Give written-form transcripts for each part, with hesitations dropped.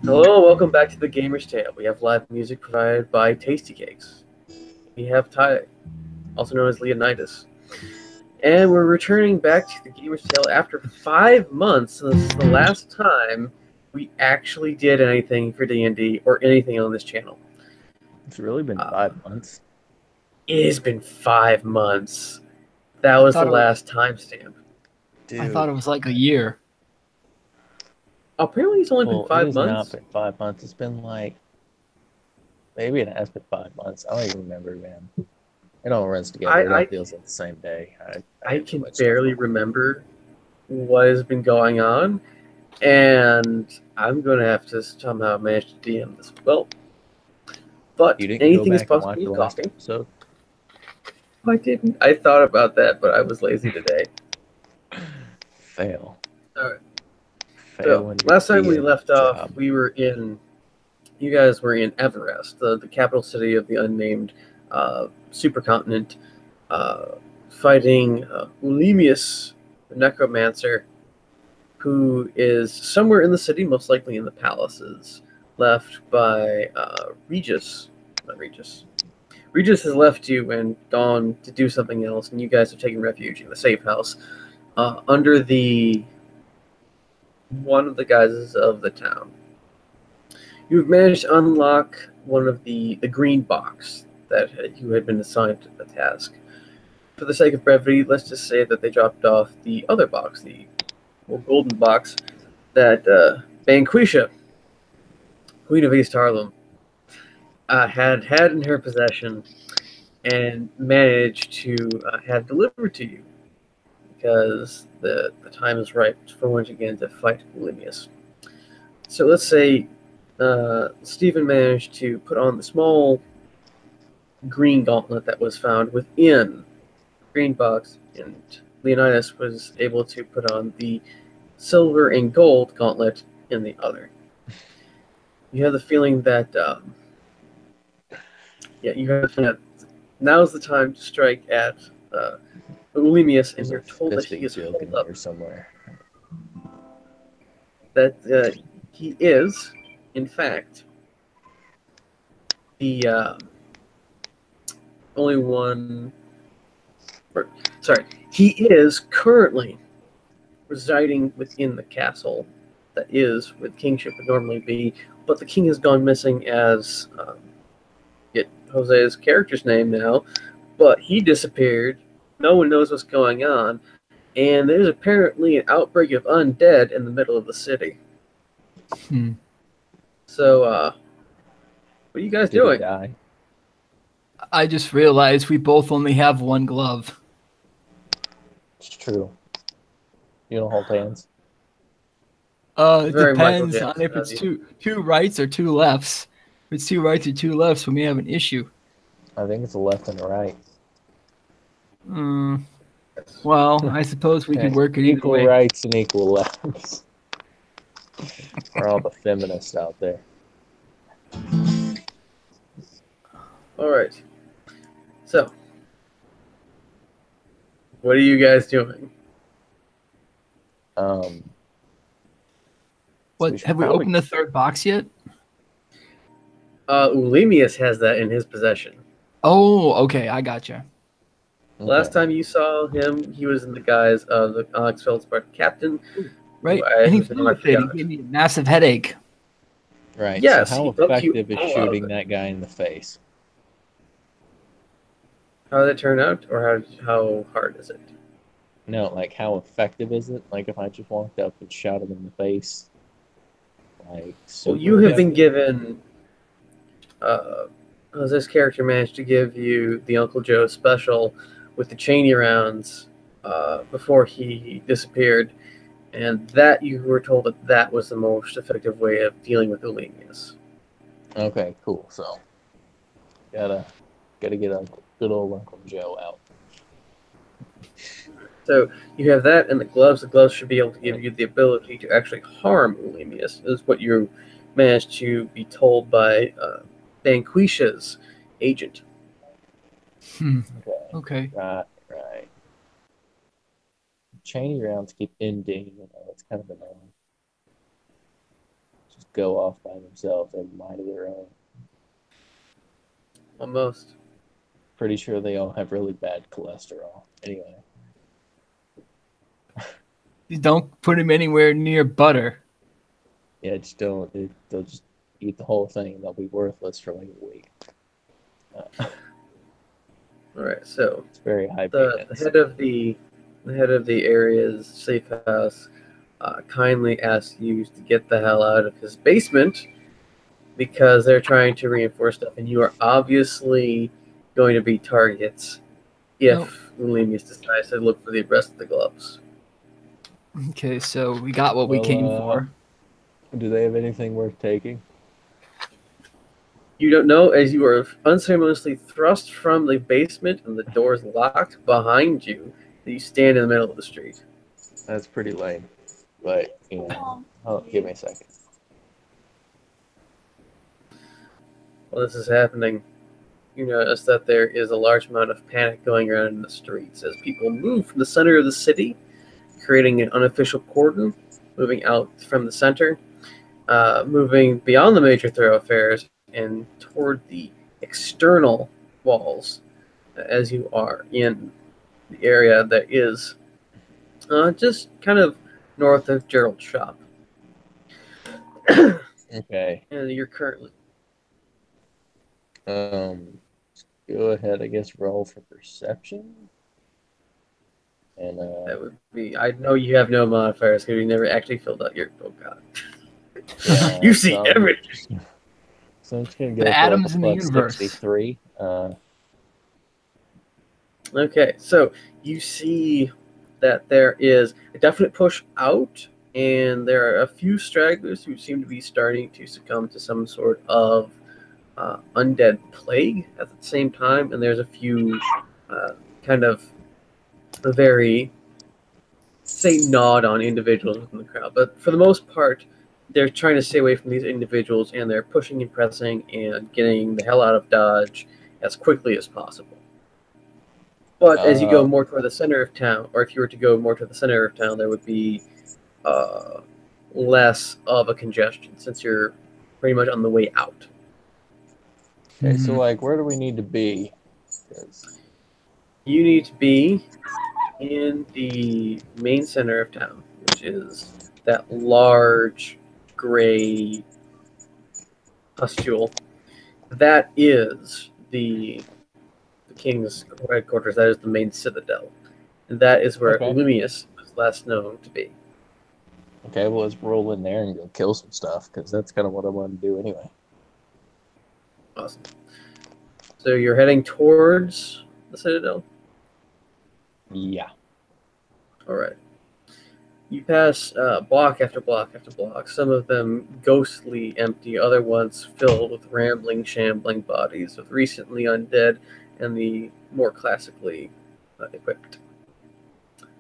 Hello, welcome back to the Gamer's Tale. We have live music provided by Tasty Cakes. We have Ty, also known as Leonidus. And we're returning back to the Gamer's Tale after 5 months. This is the last time we actually did anything for D&D or anything on this channel. It's really been 5 months. It has been 5 months. That was the last timestamp. I thought it was like a year. Apparently it's only been 5 months. It has not been 5 months. It's been like, maybe it has been 5 months. I don't even remember, man. It all runs together. It all feels like the same day. I can barely remember what has been going on, and I'm going to have to somehow manage to DM this well. But you didn't anything go is back and possible. watch the last episode? I didn't. I thought about that, but I was lazy today. Fail. All right. So last time we left off, you guys were in Everest, the capital city of the unnamed supercontinent, fighting Ulimius, the necromancer, who is somewhere in the city, most likely in the palaces, left by Regis. Not Regis. Regis has left you and gone to do something else, and you guys have taken refuge in the safe house under one of the guises of the town. You've managed to unlock one of the green box that you had been assigned a task. For the sake of brevity, let's just say that they dropped off the other box, the golden box, that Banquisha, Queen of East Harlem, had in her possession and managed to have delivered to you, because the time is ripe for once again to fight Ulimius. So let's say Stephen managed to put on the small green gauntlet that was found within the green box, and Leonidus was able to put on the silver and gold gauntlet in the other. You have the feeling that now's the time to strike at Ulimius, and you're told that he is holed up somewhere. That he is, in fact, the only one. He is currently residing within the castle that is where the kingship would normally be, but the king has gone missing, as Jose's character's name now, but he disappeared. No one knows what's going on, and there's apparently an outbreak of undead in the middle of the city. So, what are you guys doing? I just realized we both only have one glove. It's true. You don't hold hands? It depends on if it's two rights or two lefts. If it's two rights or two lefts, we may have an issue. I think it's a left and a right. Well, I suppose we could work it equal way. Rights and equal lefts. For all the feminists out there. All right. So, what are you guys doing? What, have we opened the third box yet? Ulimius has that in his possession. Oh, okay, I gotcha. Okay. Last time you saw him, he was in the guise of the Onyx Feldspar captain. Right, and he gave me a massive headache. Right, yes, so how effective is shooting that guy in the face? How did it turn out, or how hard is it? No, like, how effective is it? Like, if I just walked up and shot him in the face? Like, well, you have been given... this character managed to give you the Uncle Joe special with the chainy rounds before he disappeared, and that you were told that was the most effective way of dealing with Ulimius. Okay, cool. So, gotta get good old Uncle Joe out. So you have that and the gloves. The gloves should be able to give you the ability to actually harm Ulimius, is what you managed to be told by Banquisha's agent. Okay. Right. Chain rounds keep ending, it's kind of annoying. go off by themselves. They have a mind of their own. Almost. Pretty sure they all have really bad cholesterol. Anyway. You don't put them anywhere near butter. Yeah, just don't. They'll just eat the whole thing. They'll be worthless for like a week. All right, so it's very high the head of the area's safe house kindly asks you to get the hell out of his basement because they're trying to reinforce stuff, and you are obviously going to be targets if Ulimius decides to look for the rest of the gloves. Okay, so we got what we came for. Do they have anything worth taking? You don't know as you are unceremoniously thrust from the basement and the doors locked behind you that you stand in the middle of the street. That's pretty lame. But, give me a second. While this is happening, you notice that there is a large amount of panic going around in the streets as people move from the center of the city, creating an unofficial cordon, moving out from the center, moving beyond the major thoroughfares and toward the external walls as you are in the area that is just kind of north of Gerald's shop. Okay. And you're currently... Go ahead, I guess, roll for perception. And that would be... I know you have no modifiers because you never actually filled out your... Oh, God. Yeah, you see everything. So I'm just going to go the for atoms in the plus universe. 63. Okay, so you see that there is a definite push out, and there are a few stragglers who seem to be starting to succumb to some sort of undead plague at the same time, and there's a few kind of very, say, gnawed on individuals within the crowd. But for the most part, they're trying to stay away from these individuals, and they're pushing and pressing and getting the hell out of Dodge as quickly as possible. But as you go more toward the center of town, or if you were to go more to the center of town, there would be less of a congestion since you're pretty much on the way out. Okay, so like, where do we need to be? You need to be in the main center of town, which is that large gray pustule. That is the king's headquarters. That is the main citadel, and that is where Ulimius was last known to be. Okay, well, let's roll in there and go kill some stuff, because that's kind of what I want to do anyway. Awesome. So you're heading towards the citadel? Yeah. All right. You pass block after block after block, some of them ghostly empty, other ones filled with rambling, shambling bodies of recently undead and the more classically equipped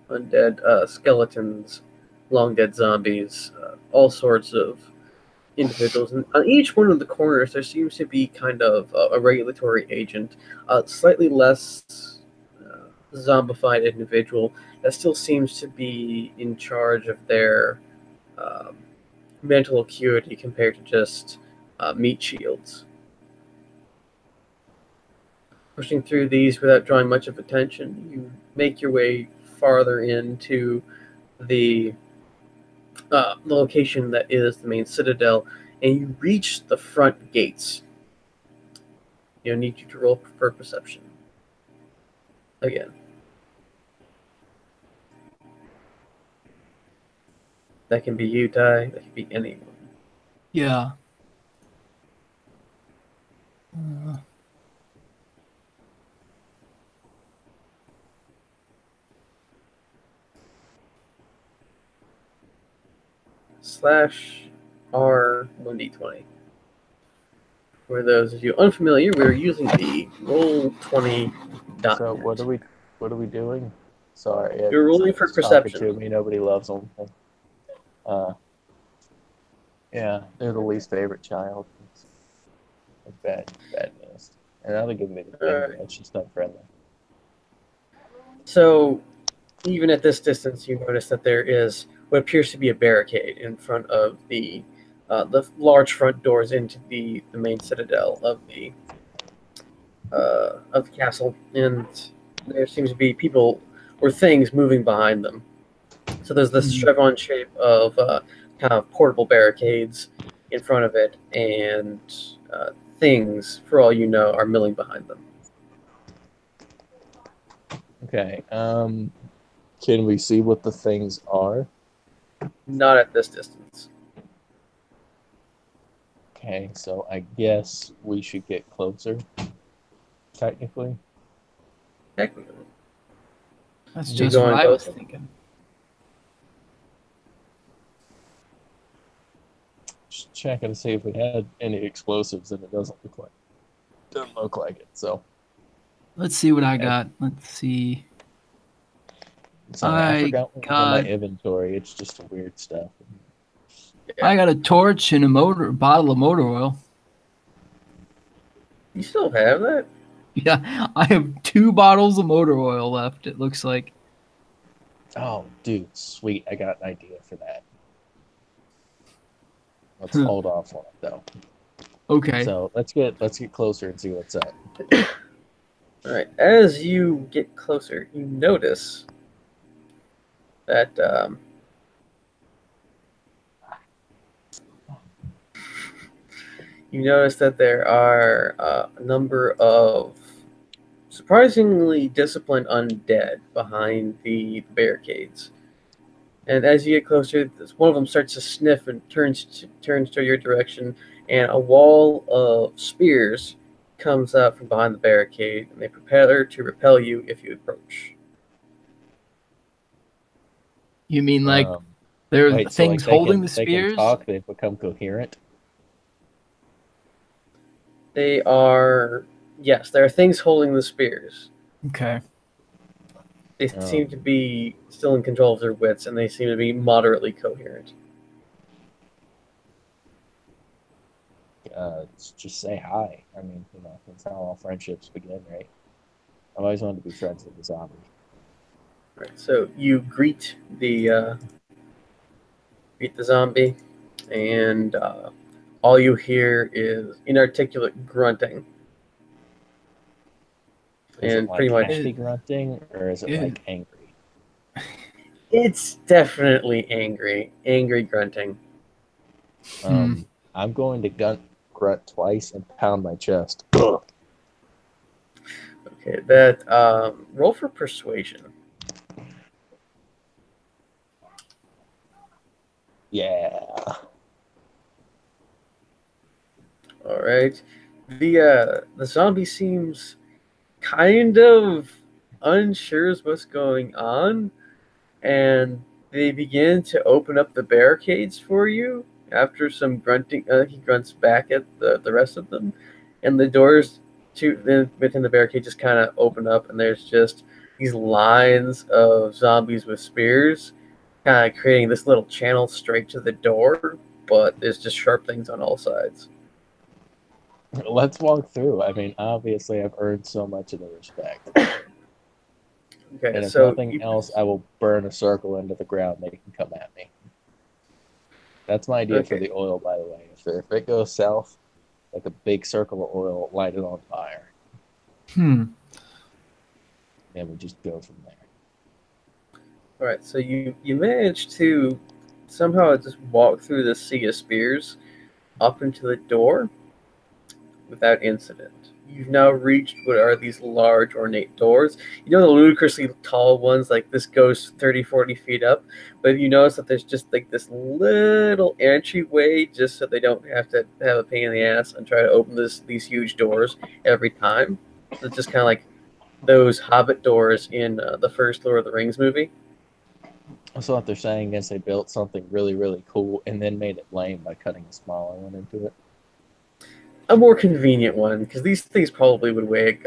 undead skeletons, long dead zombies, all sorts of individuals. And on each one of the corners, there seems to be kind of a regulatory agent, slightly less zombified individual that still seems to be in charge of their mental acuity compared to just meat shields. Pushing through these without drawing much of attention, you make your way farther into the location that is the main citadel, and you reach the front gates. You'll need you to roll for perception. Again. That can be you, Ty. That can be anyone. Yeah. /R1d20. For those of you unfamiliar, we're using the Roll20. So what are we doing? Sorry, you're rolling for perception. To me, nobody loves them. Yeah, they're the least favorite child. It's bad news. And now they give me the thing. It's just not friendly. So, even at this distance, you notice that there is what appears to be a barricade in front of the the large front doors into the main citadel of the castle, and there seems to be people or things moving behind them. So there's this chevron shape of kind of portable barricades in front of it, and things, for all you know, are milling behind them. Okay. Can we see what the things are? Not at this distance. Okay, so I guess we should get closer. Technically. Technically. That's just what I was thinking. Just checking to see if we had any explosives, and it doesn't look like it. So let's see what I got. Let's see. Sorry, I forgot what was in my inventory. It's just weird stuff. I got a torch and a bottle of motor oil. You still have that? Yeah, I have 2 bottles of motor oil left, it looks like. Oh, dude, sweet. I got an idea for that. Let's hold off on it, though. Okay. So let's get closer and see what's up. All right. As you get closer, you notice that there are a number of surprisingly disciplined undead behind the barricades. And as you get closer, one of them starts to sniff and turns to your direction, and a wall of spears comes out from behind the barricade, and they prepare to repel you if you approach. You mean like there are things holding the spears? They can talk, they've become coherent? They are... Yes, there are things holding the spears. Okay. They seem to be still in control of their wits, and they seem to be moderately coherent. Just say hi. I mean, that's how all friendships begin, right? I've always wanted to be friends with the zombie. Right, so you greet the zombie, and all you hear is inarticulate grunting. Is it like happy grunting, or is it like angry? It's definitely angry grunting. I'm going to grunt twice and pound my chest. Okay, that roll for persuasion. Yeah. All right. The zombie seems kind of unsure as what's going on, and they begin to open up the barricades for you. After some grunting, he grunts back at the rest of them, and the doors within the barricade just kind of open up, and there's just these lines of zombies with spears, kind of creating this little channel straight to the door, but there's just sharp things on all sides. Let's walk through. I mean, obviously, I've earned so much of the respect. Okay, and if nothing else, I will burn a circle into the ground. They can come at me. That's my idea for the oil, by the way. If it goes south, like a big circle of oil, light it on fire. And we just go from there. All right, so you manage to somehow just walk through the sea of spears up into the door without incident. You've now reached what are these large ornate doors. You know the ludicrously tall ones, like this goes 30, 40 feet up, but you notice that there's just like this little entryway just so they don't have to have a pain in the ass and try to open these huge doors every time. It's just kind of like those Hobbit doors in the first Lord of the Rings movie. So what they're saying is they built something really, really cool and then made it lame by cutting a smaller one into it. A more convenient one, because these things probably would weigh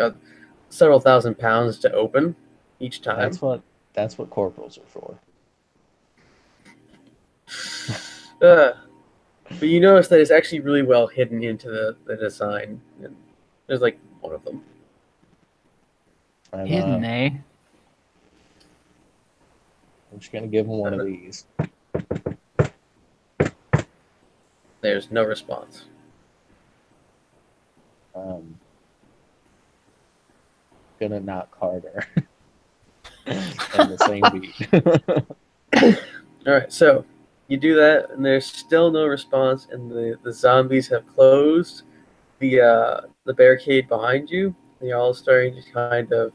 several thousand pounds to open each time. That's what corporals are for. But you notice that it's actually really well hidden into the design. And there's like one of them. Hidden, eh? I'm just gonna give him one of these. There's no response. Gonna knock harder. And the same beat. All right, so you do that, and there's still no response, and the zombies have closed the barricade behind you. They're all starting to kind of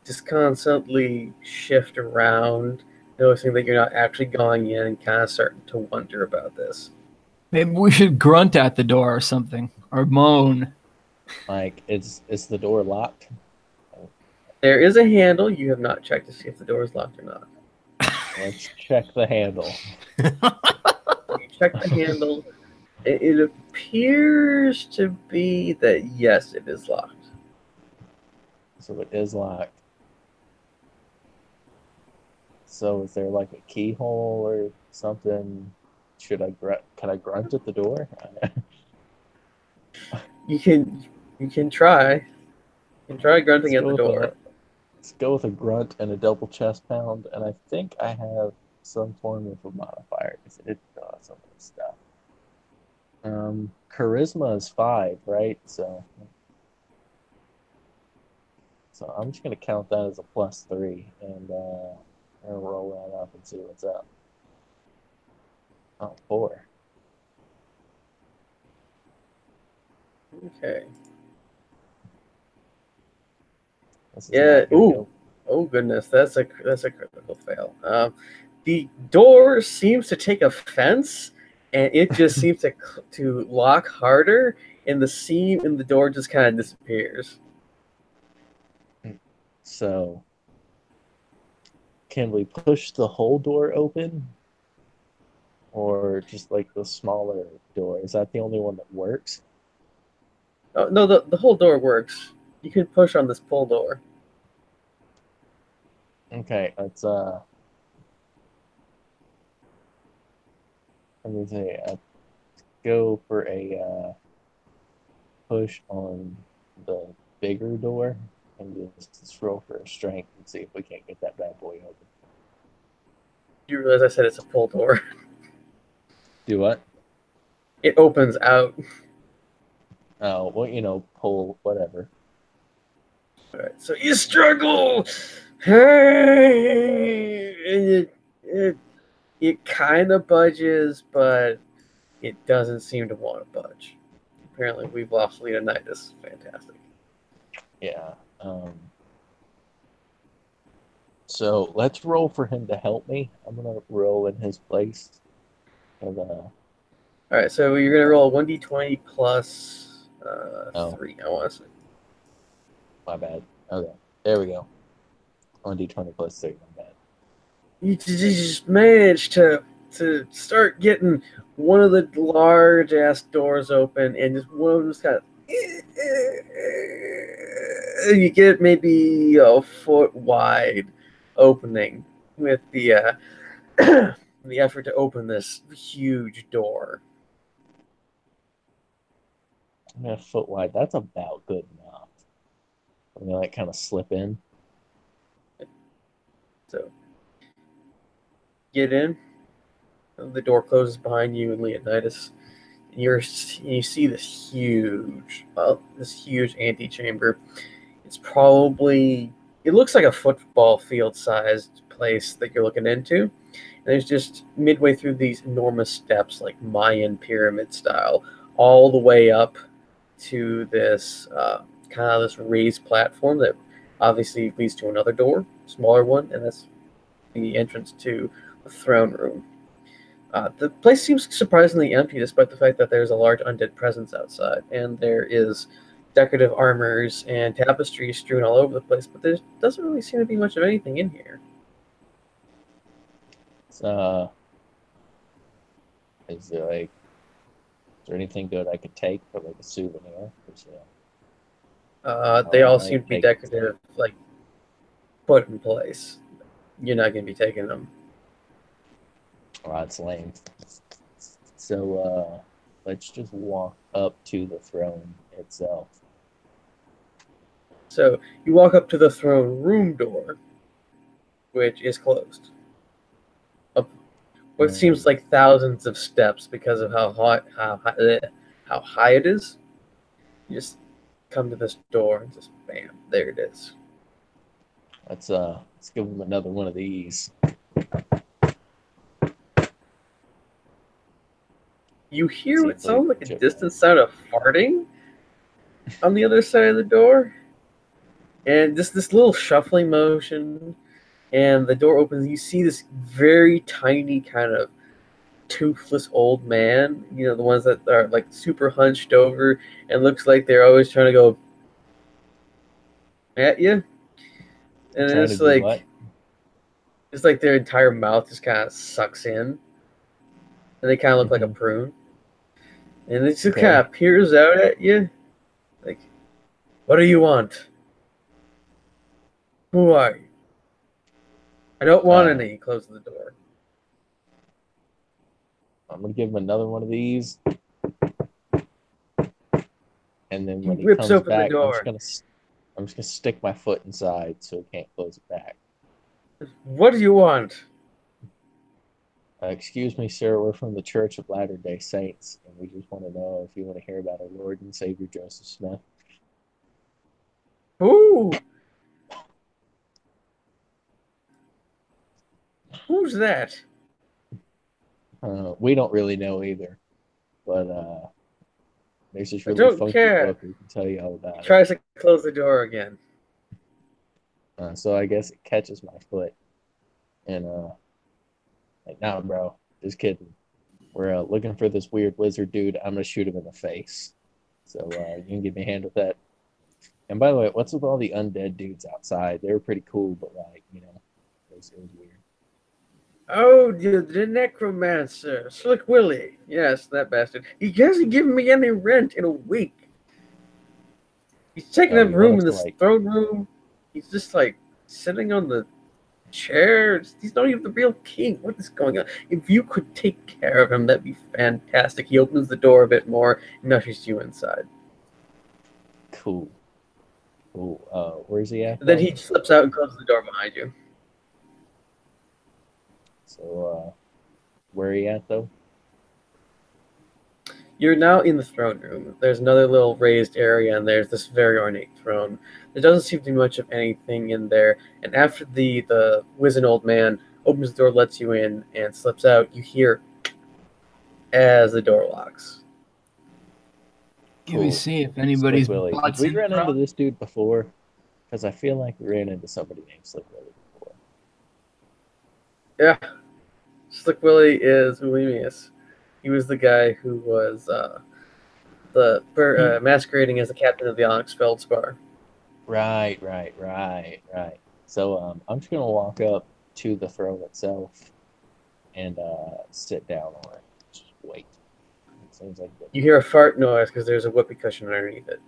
disconsolately shift around, noticing that you're not actually going in, and kind of starting to wonder about this. Maybe we should grunt at the door or something, or moan. Like, is the door locked? There is a handle. You have not checked to see if the door is locked or not. Let's check the handle. You check the handle. It appears to be that, yes, it is locked. So it is locked. So is there like a keyhole or something? Can I grunt at the door? You can try. You can try grunting at the door. Let's go with a grunt and a double chest pound, and I think I have some form of a modifier because it does some of this stuff. Charisma is 5, right? So I'm just gonna count that as a +3, and I'm gonna roll that up and see what's up. Oh, 4. Okay. Yeah. Ooh. Oh goodness, that's a critical fail. The door seems to take offense, and it just seems to lock harder, and the seam in the door just kind of disappears. So, can we push the whole door open? Or just like the smaller door? Is that the only one that works? Oh, no, the whole door works. You can push on this pull door. Okay, let's let me see. Go for a push on the bigger door and just roll for a strength and see if we can't get that bad boy open. You realize I said it's a pull door. Do what? It opens out. Oh, well, pull whatever. All right, so you struggle. Hey, and it kind of budges, but it doesn't seem to want to budge. Apparently, we've lost Leonidus. Fantastic. Yeah. So let's roll for him to help me. I'm gonna roll in his place. And, all right, so you're gonna roll 1d20 plus 3. I want to say. My bad. Okay, there we go. 1d20 plus 3. My bad. You just managed to start getting one of the large ass doors open, and just one of them just kind of. You get maybe a foot wide opening with the the effort to open this huge door. A foot wide. That's about good enough. I'm gonna kind of slip in. So get in. The door closes behind you and Leonidus. You see this huge antechamber. It looks like a football field sized place that you're looking into. And there's just midway through these enormous steps, like Mayan pyramid style, all the way up to this kind of this raised platform that obviously leads to another door, smaller one, and that's the entrance to the throne room. The place seems surprisingly empty, despite the fact that there's a large undead presence outside, and there is decorative armors and tapestries strewn all over the place, but there doesn't really seem to be much of anything in here. Is there anything good I could take for like a souvenir? They all seem to be decorative, like put in place. You're not going to be taking them. Oh, that's lame. So let's just walk up to the throne itself. So you walk up to the throne room door, which is closed. what seems like thousands of steps because of how high it is. You just come to this door and just bam, there it is. Let's give him another one of these. You hear what sounds like a distant sound of farting on the other side of the door, and this little shuffling motion, and the door opens. And you see this very tiny kind of toothless old man. You know, the ones that are like super hunched over and looks like they're always trying to go at you. And it's like their entire mouth just kind of sucks in, and they kind of look like a prune. And it just kind of peers out at you, like, "What do you want? Who are you?" "I don't want any." Close the door. I'm gonna give him another one of these, and then when he rips comes open back, the door. I'm just gonna stick my foot inside so he can't close it back. "What do you want?" Excuse me, sir. We're from the Church of Latter-day Saints, and we just want to know if you want to hear about our Lord and Savior Joseph Smith. Who? Who's that? We don't really know either, but there's this really funky book we can tell you all about. He tries to close the door again. So I guess it catches my foot, and like, "Nah, bro, just kidding. We're looking for this weird lizard dude. I'm gonna shoot him in the face. So you can give me a hand with that." And by the way, what's with all the undead dudes outside? They were pretty cool, but like, you know, it was weird. "Oh, the necromancer, Slick Willie. Yes, that bastard. He hasn't given me any rent in a week. He's taking up room in this throne room. He's just like sitting on the chair. He's not even the real king. What is going on? If you could take care of him, that'd be fantastic." He opens the door a bit more and ushers you inside. Cool. Where's he at? Then he slips out and closes the door behind you. So, where are you at, though? You're now in the throne room. There's another little raised area, and there's this very ornate throne. There doesn't seem to be much of anything in there. And after the wizened old man opens the door, lets you in, and slips out, you hear as the door locks. Can we see if anybody's Willie. Did we run into this dude before? Because I feel like we ran into somebody named Slick Willie before. Yeah. Slick Willie is Ulimius. He was the guy who was masquerading as the captain of the Onyx Feldspar. Right. So I'm just going to walk up to the throne itself and sit down on it. Just wait. It seems like you hear a fart noise because there's a whoopee cushion underneath it.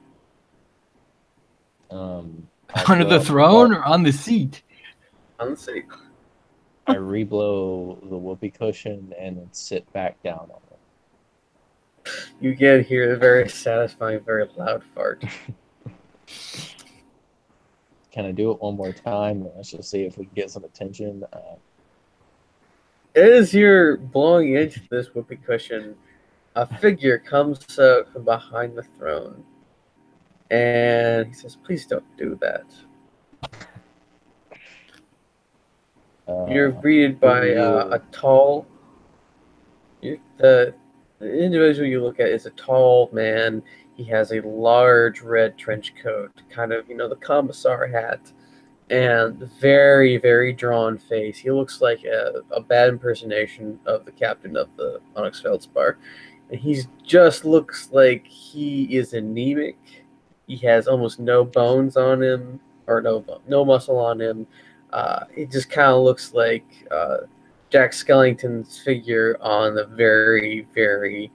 Under the throne or on the seat? On the seat. I reblow the whoopee cushion and then sit back down on it. You again hear a very satisfying, very loud fart. Can I do it one more time? Let's just see if we can get some attention. As you're blowing into this whoopee cushion, a figure comes out from behind the throne. And he says, "Please don't do that." You're greeted by a tall... The individual you look at is a tall man. He has a large red trench coat, kind of, the commissar hat, and very, very drawn face. He looks like a bad impersonation of the captain of the Onyx Feldspar. And he just looks like he is anemic. He has almost no bones on him, or no muscle on him. It just kind of looks like Jack Skellington's figure on the very, very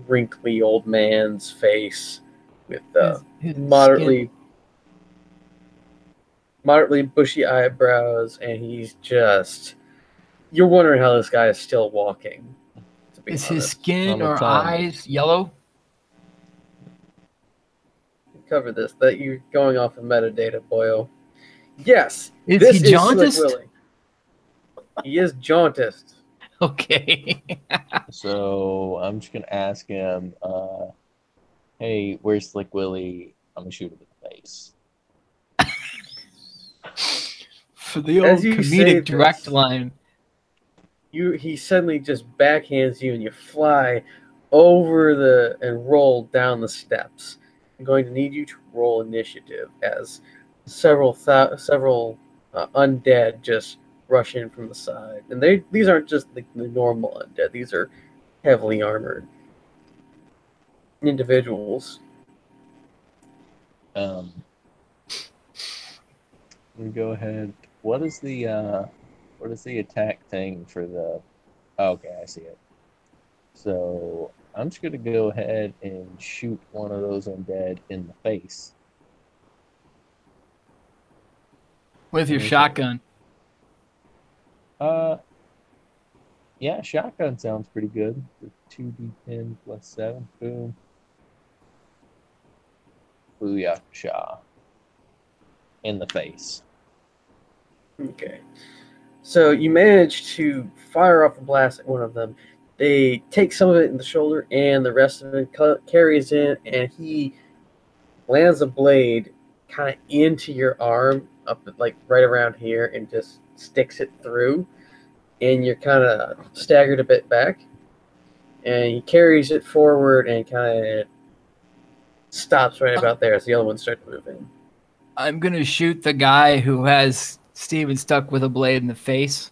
wrinkly old man's face with his moderately bushy eyebrows, and he's just... You're wondering how this guy is still walking. Is his skin or eyes yellow? Cover this. That you're going off of metadata, Boyle. Yes. Is he jaundiced? He is jaundiced. Okay. So I'm just gonna ask him, hey, where's Slick Willie? I'm gonna shoot him in the face. For the As old you say comedic direct this, line. he suddenly just backhands you and you fly over and roll down the steps. I'm going to need you to roll initiative as several undead just rush in from the side, and these aren't just the normal undead; these are heavily armored individuals. Let me go ahead. What is the attack thing for the? Oh, okay, I see it. So I'm just gonna go ahead and shoot one of those undead in the face With your shotgun. Yeah, shotgun sounds pretty good. 2d10 plus 7. Boom. Booyakasha. In the face. Okay. So you manage to fire off a blast at one of them. They take some of it in the shoulder, and the rest of it carries in, and he lands a blade kind of into your arm, up like right around here, and just sticks it through. And you're kind of staggered a bit back, and he carries it forward and kind of stops right about there as the other ones start moving. I'm going to shoot the guy who has Steven stuck with a blade in the face.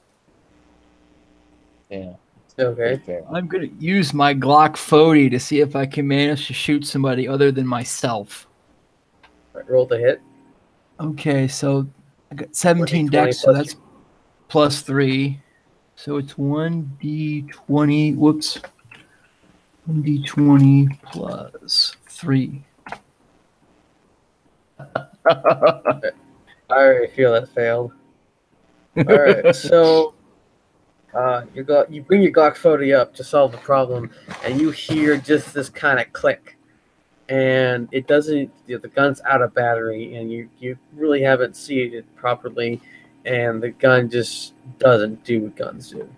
Yeah. Okay. I'm going to use my Glock 40 to see if I can manage to shoot somebody other than myself. Right, roll the hit. Okay, so I got 17 dex, so that's plus 3. So it's 1d20. Whoops. 1d20 plus 3. I already feel that failed. All right, so you bring your Glock 40 up to solve the problem, and you hear just this kind of click, and it doesn't. The gun's out of battery, and you really haven't seen it properly, and the gun just doesn't do what guns do.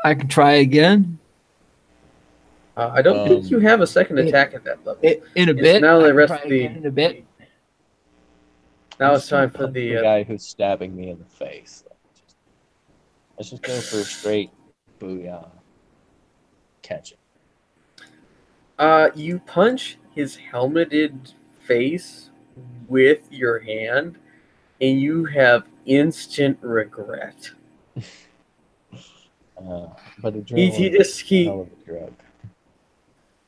I can try again. I don't think you have a second attack at that level. In a bit. Now the rest try of the. In a bit. Now it's time for the guy who's stabbing me in the face. Let's just go for a straight booyah. Catch it. You punch his helmeted face with your hand, and you have instant regret. But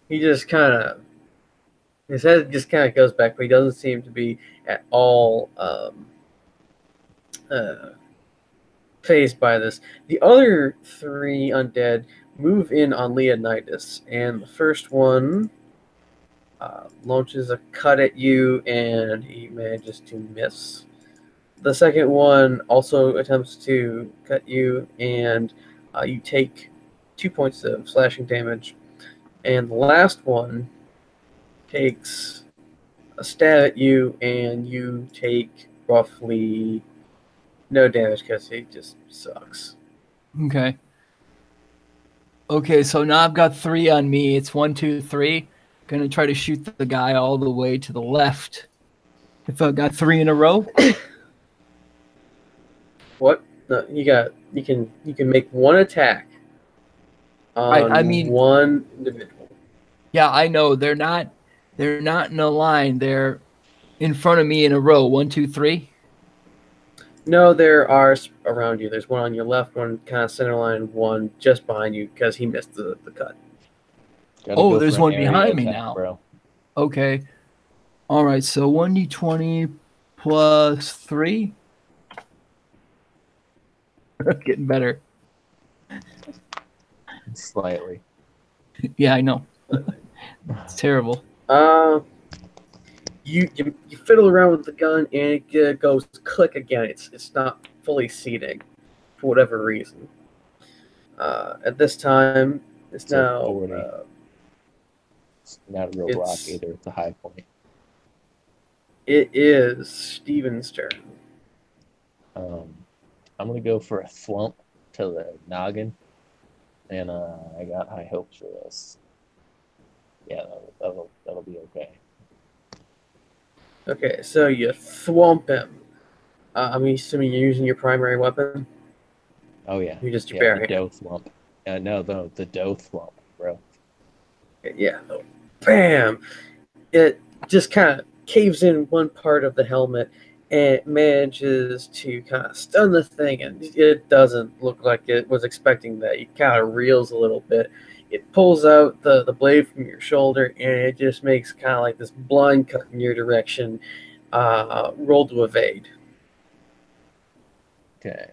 he just kind of his head just kind of goes back, but he doesn't seem to be at all phased by this. The other 3 undead move in on Leonidus, and the first one launches a cut at you, and he manages to miss. The second one also attempts to cut you, and you take 2 points of slashing damage. And the last one takes a stab at you, and you take roughly no damage because he just sucks. Okay. Okay, so now I've got 3 on me. It's 1, 2, 3. Gonna try to shoot the guy all the way to the left. If I got 3 in a row. What? No, you can make one attack on one individual. Yeah, I know. They're not in a line. They're in front of me in a row. 1, 2, 3. No, there are around you. There's one on your left, one kind of center line, one just behind you because he missed the cut. There's one behind me now. Bro. Okay. All right, so 1d20 plus 3. Getting better. Slightly. Yeah, I know. It's terrible. You fiddle around with the gun and it goes click again. It's not fully seating for whatever reason. At this time, it's now. It's not a real rock either. It's a high point. It is Steven's turn. I'm gonna go for a thwump to the noggin, and I got high hopes for this. Yeah, that'll be okay. Okay, so you thwomp him. I'm assuming you're using your primary weapon. Oh yeah, You just your yeah, bare the hand. dough thwomp. No, the dough thwomp, bro. Yeah. Oh, bam! It just kind of caves in one part of the helmet and it manages to kind of stun the thing, and it doesn't look like it was expecting that. It kind of reels a little bit. It pulls out the blade from your shoulder, and it just makes kind of like this blind cut in your direction. Roll to evade. Okay.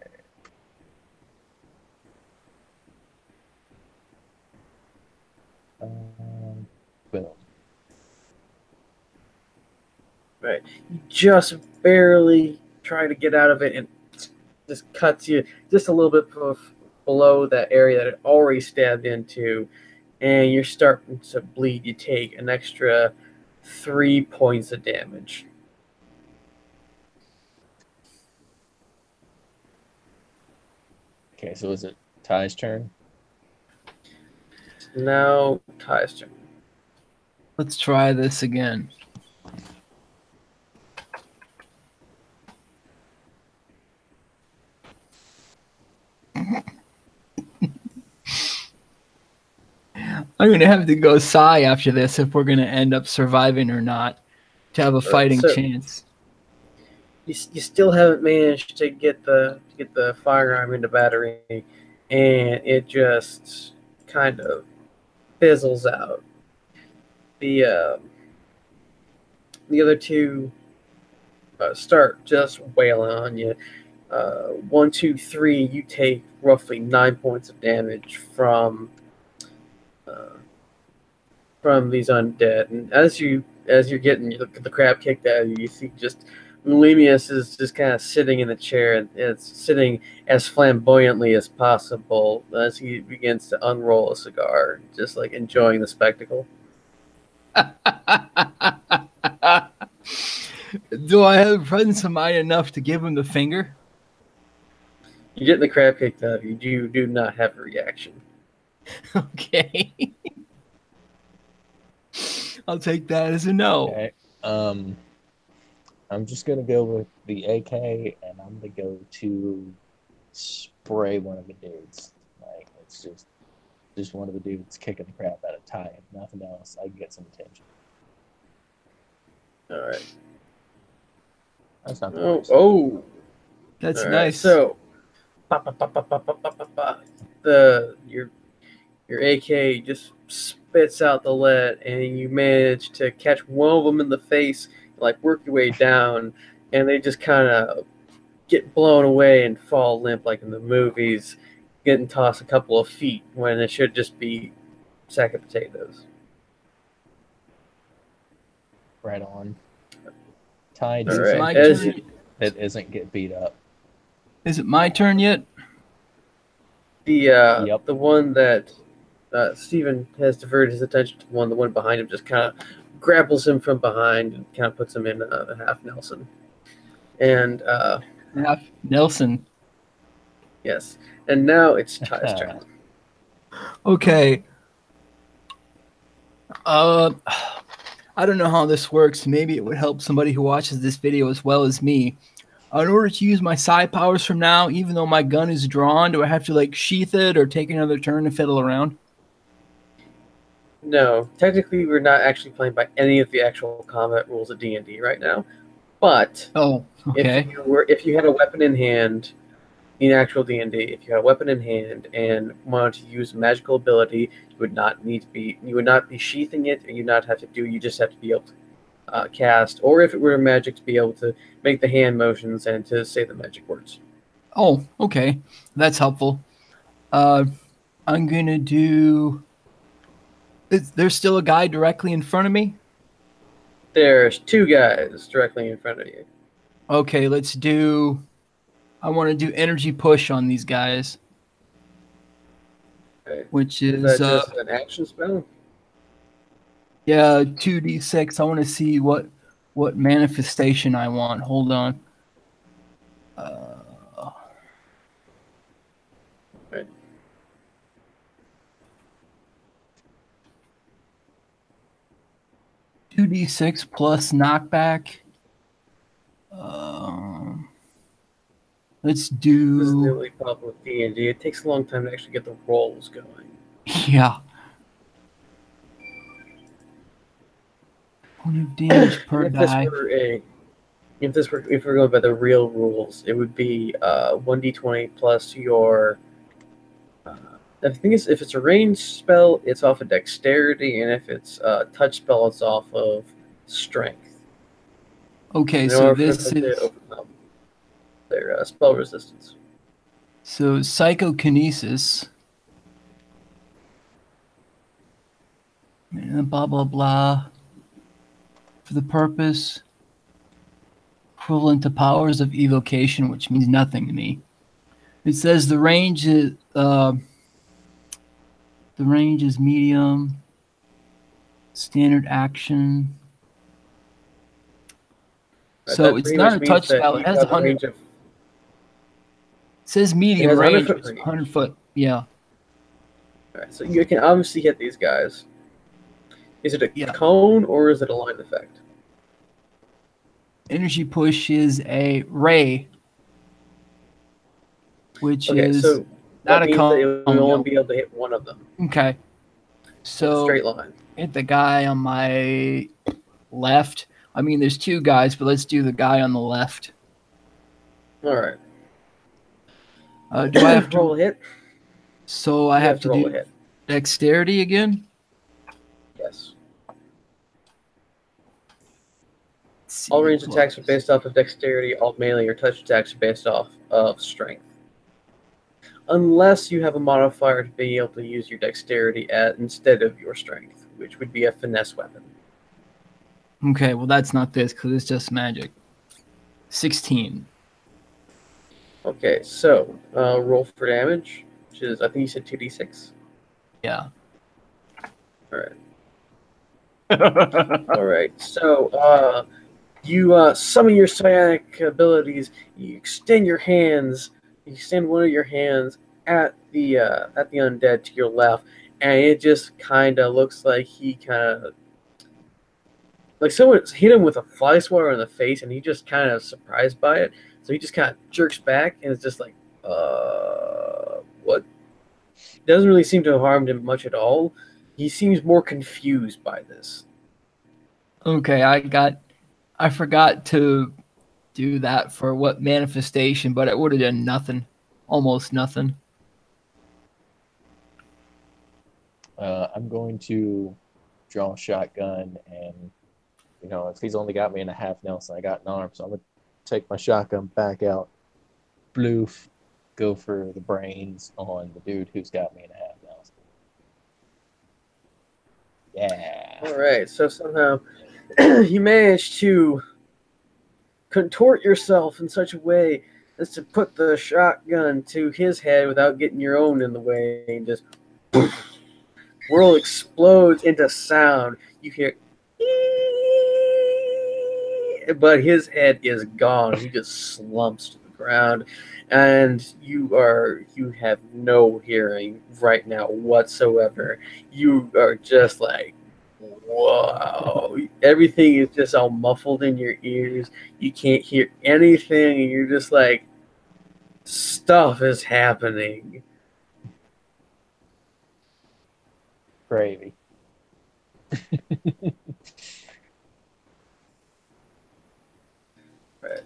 Boom. Right. You just barely try to get out of it, and just cuts you just a little bit below that area that it already stabbed into, and you're starting to bleed. You take an extra 3 points of damage. Okay, so is it Ty's turn? Now, Ty's turn. Let's try this again. I'm going to have to go Psy after this if we're going to end up surviving or not to have a fighting chance. You still haven't managed to get the firearm into battery, and it just kind of fizzles out. The other two start just wailing on you. 1, 2, 3. You take roughly 9 points of damage from these undead, and as you're getting the crap kicked out of you, you see just Ulimius is just kind of sitting in the chair, and it's sitting as flamboyantly as possible as he begins to unroll a cigar, just like enjoying the spectacle. Do I have presence of mind enough to give him the finger? You're getting the crap kicked out of you. You do not have a reaction. Okay. I'll take that as a no. Okay. I'm just gonna go with the AK, and I'm gonna go to spray one of the dudes. Like it's just one of the dudes kicking the crap out of Ty. If nothing else, I can get some attention. All right. That's not the worst. Oh. That's All nice. Right, so, your AK just spits out the lead, and you manage to catch one of them in the face, like work your way down, and they just kind of get blown away and fall limp like in the movies, getting tossed a couple of feet when it should just be a sack of potatoes. Right on. Ty, All do right. My something turn. that isn't get beat up. Is it my turn yet? The one that Steven has diverted his attention to, the one behind him just kind of grapples him from behind and kind of puts him in a half Nelson. And Half Nelson. yes, and now it's Ty's turn. Okay. I don't know how this works. Maybe it would help somebody who watches this video as well as me. In order to use my psi powers from now, even though my gun is drawn, do I have to like sheath it or take another turn and fiddle around? No, technically we're not actually playing by any of the actual combat rules of D&D right now. But okay. if you had a weapon in hand in actual D&D, if you had a weapon in hand and wanted to use a magical ability, you would not be sheathing it, and you not have to do. You just have to be able to cast, or if it were magic, to be able to make the hand motions and to say the magic words. Oh, okay, that's helpful. I'm gonna do. There's still a guy directly in front of me? There's 2 guys directly in front of you. Okay, let's do... I want to do energy push on these guys. Okay. Which is... that just an action spell? Yeah, 2d6. I want to see what manifestation I want. Hold on. 2d6 plus knockback. Let's This is the do. only problem with D&D. It takes a long time to actually get the rolls going. Yeah. Point of damage per And die. if we're going by the real rules, it would be 1d20 plus your. The thing is, if it's a ranged spell, it's off of dexterity, and if it's a touch spell, it's off of strength. Okay, In so order for this them to is overcome their spell resistance. so psychokinesis. Blah blah blah. For the purpose equivalent to powers of evocation, which means nothing to me. It says the range is medium. Standard action. So That it's pretty not much a means touch that spell. you It has have a 100. range of. It says It medium has range, 100-foot which is range. 100 foot. Yeah. Alright, so you can obviously hit these guys. Is it a Yeah. cone or is it a line effect? Energy push is a ray, which Okay, is so not that a means that it cone. will No. only be able to hit one of them Okay. in a So straight line. hit the guy on my left. I mean, there's two guys, but let's do the guy on the left. Alright. Do I have to roll a hit? So I You have to roll do a hit. dexterity again? Yes. Let's see, All ranged plus- attacks are based off of dexterity. All melee or touch attacks are based off of strength. Unless you have a modifier to be able to use your dexterity instead of your strength, which would be a finesse weapon. Okay, well that's not this because it's just magic. 16. Okay, so roll for damage, which is, I think you said 2d6. Yeah. Alright. Alright, so you summon your psionic abilities, you extend your hands, you extend one of your hands at the undead to your left, and it just kind of looks like he kind of, like someone hit him with a fly swatter in the face, and he just kind of surprised by it, so he just kind of jerks back, and it's just like, what? Doesn't really seem to have harmed him much at all. He seems more confused by this. Okay, I forgot to do that for what manifestation, but it would have done nothing. Almost nothing. I'm going to draw a shotgun, and if he's only got me in a half Nelson, I got an arm, so I'm gonna take my shotgun back out, bloof, go for the brains on the dude who's got me in a half Nelson. Yeah. All right, so somehow you managed to contort yourself in such a way as to put the shotgun to his head without getting your own in the way, and just world explodes into sound. You hear, but his head is gone. He just slumps to the ground, and you have no hearing right now whatsoever. You are just like, whoa. Everything is just all muffled in your ears. You can't hear anything, and you're just like, stuff is happening. Gravy. Right.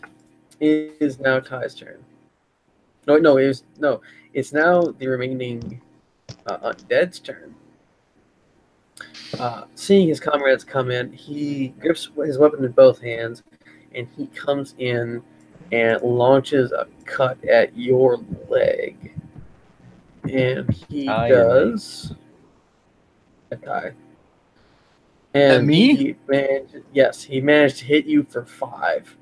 It is now Ty's turn. It's now the remaining undead's turn. Seeing his comrades come in, he grips his weapon in both hands, and he comes in and launches a cut at your leg. And he does a die. And At me? He managed to hit you for 5.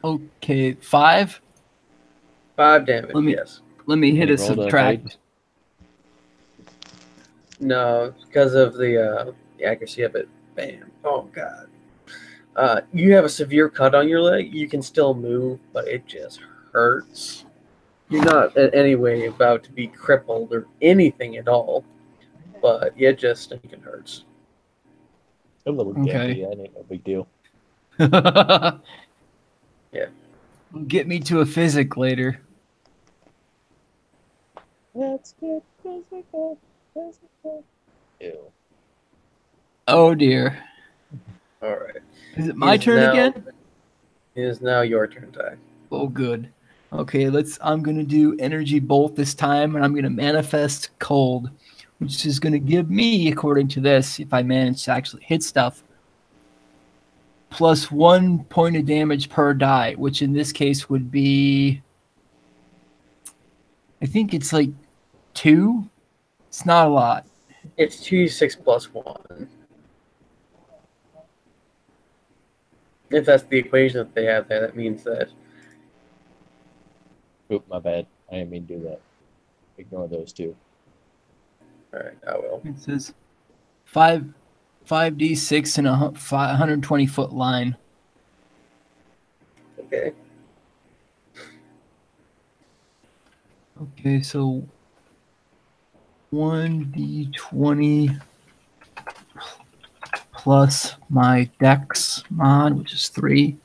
Okay, 5. 5 damage. Yes. Let me hit He a rolled a subtract. big- No, because of the accuracy of it. Bam. Oh, God. You have a severe cut on your leg. You can still move, but it just hurts. You're not in any way about to be crippled or anything at all, but it just stinking hurts. A little Okay. gimpy. That ain't no big deal. Yeah. Get me to a physic later. Let's get physical. Physical. Ew. Oh dear. All right. Is it my turn again? It is now your turn, Ty. Oh, good. Okay, I'm gonna do energy bolt this time, and I'm gonna manifest cold, which is gonna give me, according to this, if I manage to actually hit stuff, +1 point of damage per die, which in this case would be, I think it's like 2. It's not a lot. It's 2d6 plus 1. If that's the equation that they have there, that means that. Oop, my bad. I didn't mean to do that. Ignore those two. All right, I will. It says 5d6 in a 120-foot line. Okay. Okay, so 1d20 plus my dex mod, which is 3.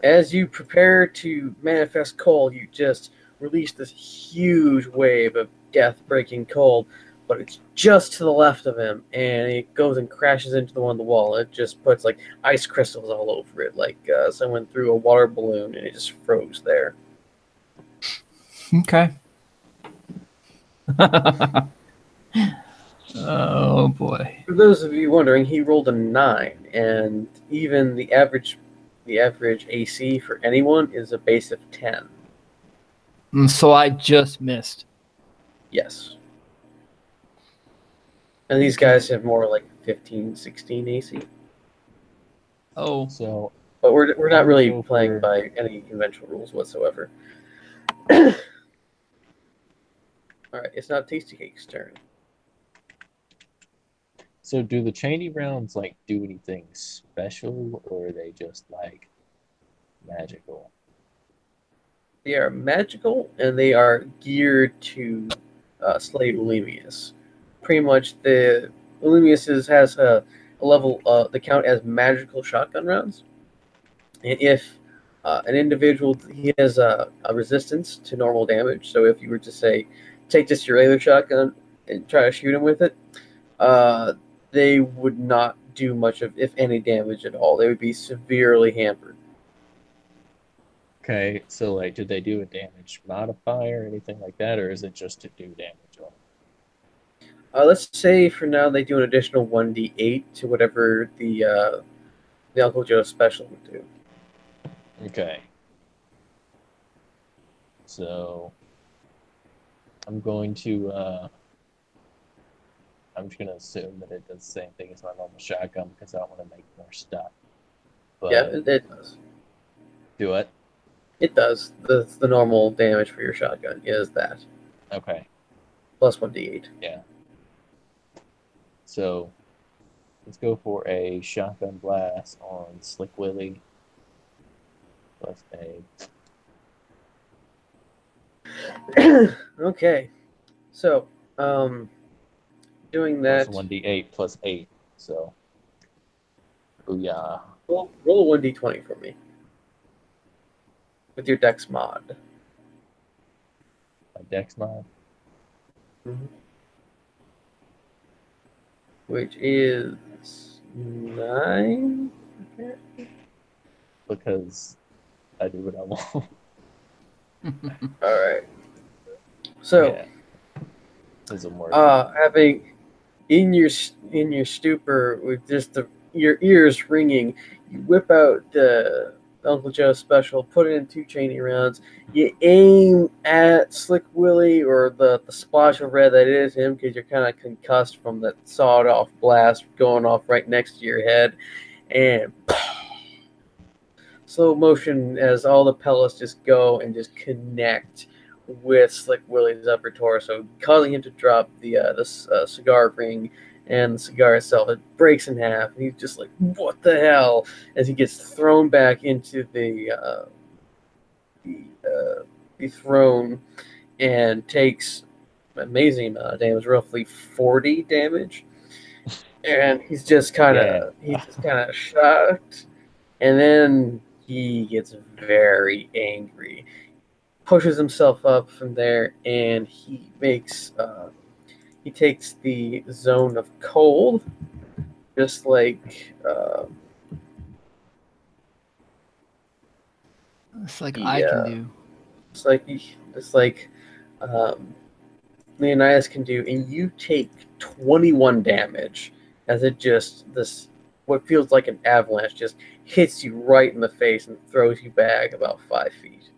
As you prepare to manifest cold, you just release this huge wave of death-breaking cold, but it's just to the left of him, and it goes and crashes into the one on the wall. It just puts like ice crystals all over it, like someone threw a water balloon, and it just froze there. Okay. Oh boy. For those of you wondering, he rolled a 9, and even the average AC for anyone is a base of 10. So I just missed. Yes. And these guys have more like 15, 16 AC. Oh. So, but we're not really go playing for- by any conventional rules whatsoever. All right, it's not Tasty Cake's turn. So do the chainy rounds like do anything special, or are they just like magical? They are magical, and they are geared to slay Ulimius. Pretty much, the Ulimius has a level they count as magical shotgun rounds. And if an individual, he has a resistance to normal damage, so if you were to say, take just your regular shotgun and try to shoot him with it, they would not do much of, if any, damage at all. They would be severely hampered. Okay, so like, did they do a damage modifier or anything like that, or is it just to do damage on? Let's say for now they do an additional 1d8 to whatever the Uncle Joe special would do. Okay. So I'm going to I'm just gonna assume that it does the same thing as my normal shotgun because I don't want to make more stuff. But Yeah, it does. do it. It does. The normal damage for your shotgun is that. Okay. Plus 1d8. Yeah. So let's go for a shotgun blast on Slick Willy. Plus a Okay. So, doing that. plus 1d8 plus 8. So, booyah. Roll a 1d20 for me. With your dex mod. My dex mod. Which is 9? Because I do what I want. Alright. So, yeah. Doesn't work. having in your stupor with just your ears ringing, you whip out the Uncle Joe special, put it in 2 chainy rounds. You aim at Slick Willy or the splash of red that is him because you're kind of concussed from that sawed-off blast going off right next to your head, and slow motion as all the pellets just go and just connect with Slick Willy's upper torso, causing him to drop the cigar ring and the cigar itself. It breaks in half, and he's just like, "What the hell?" as he gets thrown back into the throne, and takes an amazing amount of damage, roughly 40 damage. And he's just kind of shocked, and then he gets very angry, pushes himself up from there, and he makes he takes the zone of cold, just like it's like I can do. It's like Leonidas can do, and you take 21 damage as it just what feels like an avalanche just hits you right in the face and throws you back about 5 feet.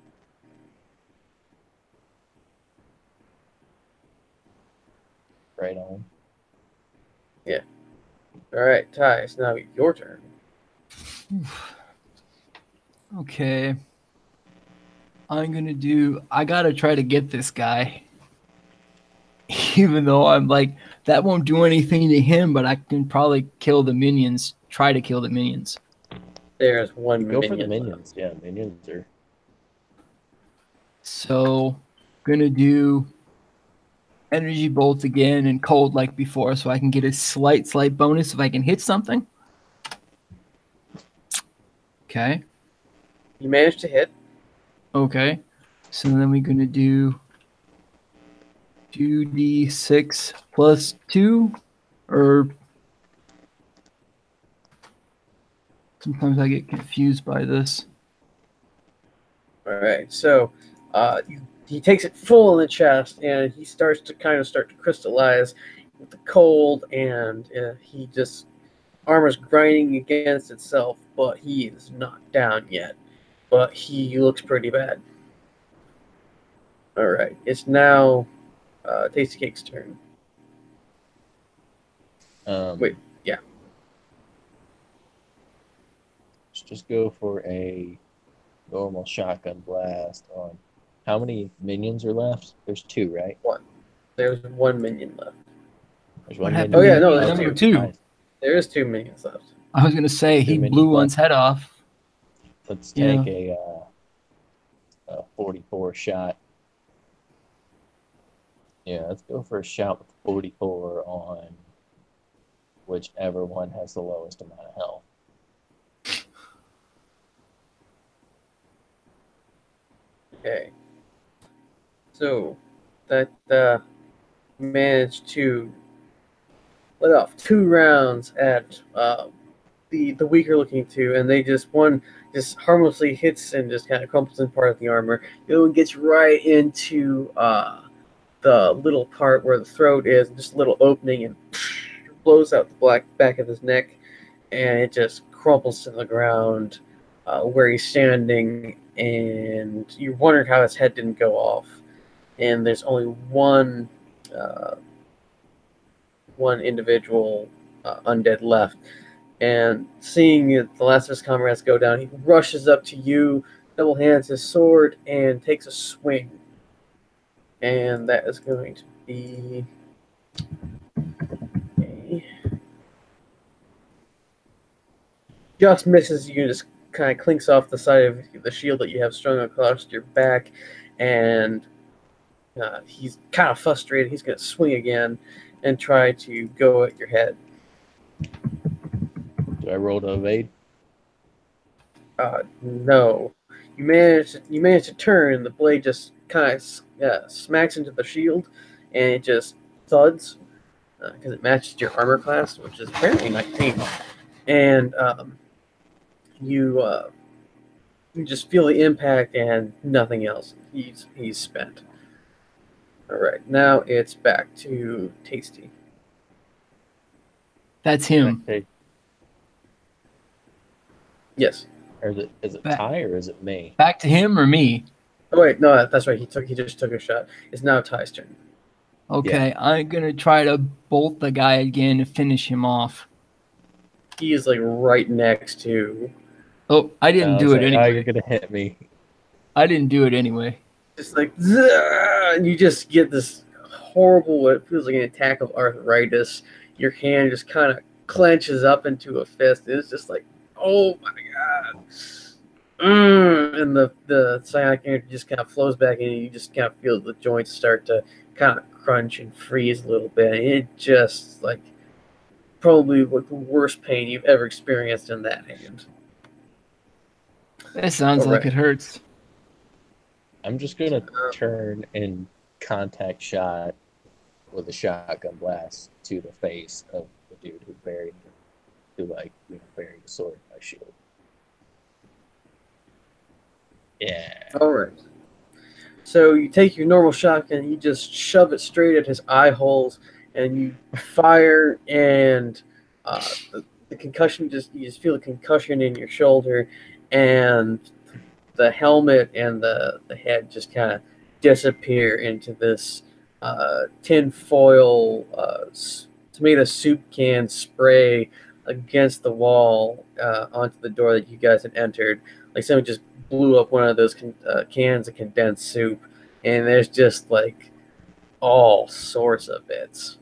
Right on. Yeah. All right, Ty. It's now your turn. Okay. I gotta try to get this guy. Even though I'm like, that won't do anything to him, but I can probably kill the minions. Try to kill the minions. There's one Go minion for the minions. left. Yeah, minions are. So, gonna do energy bolt again and cold like before, so I can get a slight bonus if I can hit something. Okay. You managed to hit. Okay. So then we're gonna do 2d6 plus 2, or sometimes I get confused by this. All right, so he takes it full in the chest, and he starts to crystallize with the cold, and he just armor's grinding against itself, but he is not down yet. But he looks pretty bad. All right, it's now Tasty Cake's turn. Wait, yeah. Let's just go for a normal shotgun blast on. How many minions are left? There's 2, right? One. There's 1 minion left. There's What one happened minion. Oh yeah, no, to there's number 2. 2? Nice. There is 2 minions left. I was gonna say he minions blew left. one's head off. Let's take a 44 shot. Yeah, let's go for a shot with 44 on whichever one has the lowest amount of health. Okay. So that managed to let off 2 rounds at the weaker looking 2, and they one just harmlessly hits and just kind of crumples in part of the armor. The other one gets right into the little part where the throat is, just a little opening, and blows out the back of his neck, and it just crumples to the ground where he's standing, and you wondered how his head didn't go off. And there's only one individual undead left. And seeing the last of his comrades go down, he rushes up to you, double hands his sword, and takes a swing. And that is going to be just misses you, just kind of clinks off the side of the shield that you have strung across your back, and he's kind of frustrated. He's going to swing again and try to go at your head. Do I roll to evade? No. You manage to turn. The blade just kind of smacks into the shield, and it just thuds because it matches your armor class, which is apparently 19. And you just feel the impact and nothing else. He's spent. All right, now it's back to Tasty. That's him. Okay. Yes. Or is it Ty or is it me? Back to him or me? Oh wait, no, that's right. He just took a shot. It's now Ty's turn. Okay, yeah. I'm gonna try to bolt the guy again to finish him off. He is like right next to. Oh, I didn't do it anyway. Oh, you're gonna hit me. I didn't do it anyway. Just like, and you just get this horrible, what feels like an attack of arthritis. Your hand just kind of clenches up into a fist. It's just like, oh my god. and the psionic energy just kind of flows back in, and you just kind of feel the joints start to kind of crunch and freeze a little bit. It just like probably the worst pain you've ever experienced in that hand. That sounds like it hurts. I'm just gonna turn and contact shot with a shotgun blast to the face of the dude who buried buried the sword in my shield. Yeah. All right. So you take your normal shotgun, you just shove it straight at his eye holes, and you fire, and the concussion you just feel a concussion in your shoulder, and the helmet and the head just kind of disappear into this tinfoil tomato soup can spray against the wall onto the door that you guys had entered. Like someone just blew up one of those cans of condensed soup, and there's just like all sorts of bits.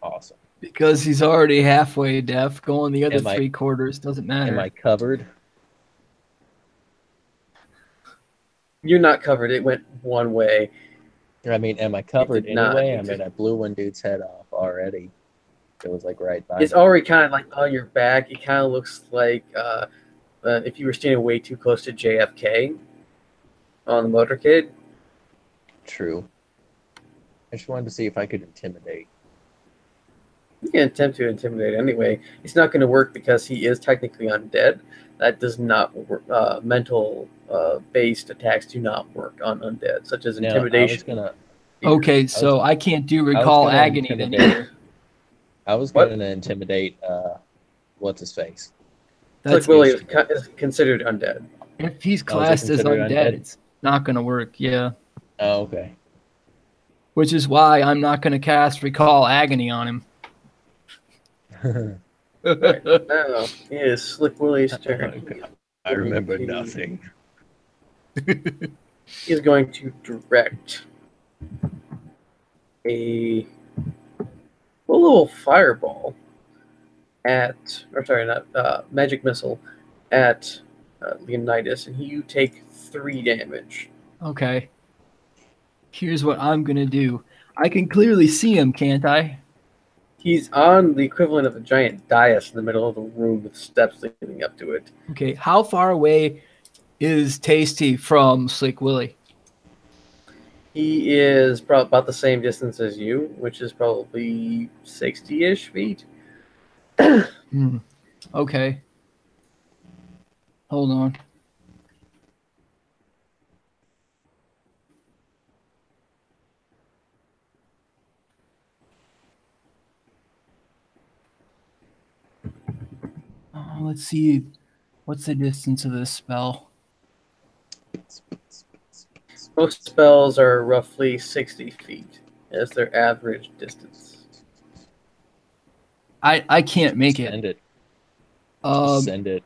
Awesome. Because he's already halfway deaf, going the other 3/4 doesn't matter. Am I covered? You're not covered. It went one way. I mean, am I covered anyway? I mean, I blew one dude's head off already. It was like right by It's already kind of like on your back. It kind of looks like if you were standing way too close to JFK on the motorcade. True. I just wanted to see if I could intimidate. You can attempt to intimidate anyway. It's not going to work because he is technically undead. That does not work. Mental-based attacks do not work on undead, such as intimidation. Okay, so I can't do recall agony then either. I was going to intimidate what's his face. That's Willie is considered undead. If he's classed as undead, it's not going to work. Yeah. Oh, okay. Which is why I'm not going to cast recall agony on him. Right. Now it is Slick Willie's turn. I remember nothing. He's going to direct a little fireball magic missile at Leonidus, and you take 3 damage. Okay. Here's what I'm going to do. I can clearly see him, can't I? He's on the equivalent of a giant dais in the middle of the room with steps leading up to it. Okay, how far away is Tasty from Slick Willie? He is probably about the same distance as you, which is probably 60-ish feet. Okay. Hold on. Let's see. What's the distance of this spell? Most spells are roughly 60 feet as their average distance. I can't make it. Send it. Send it.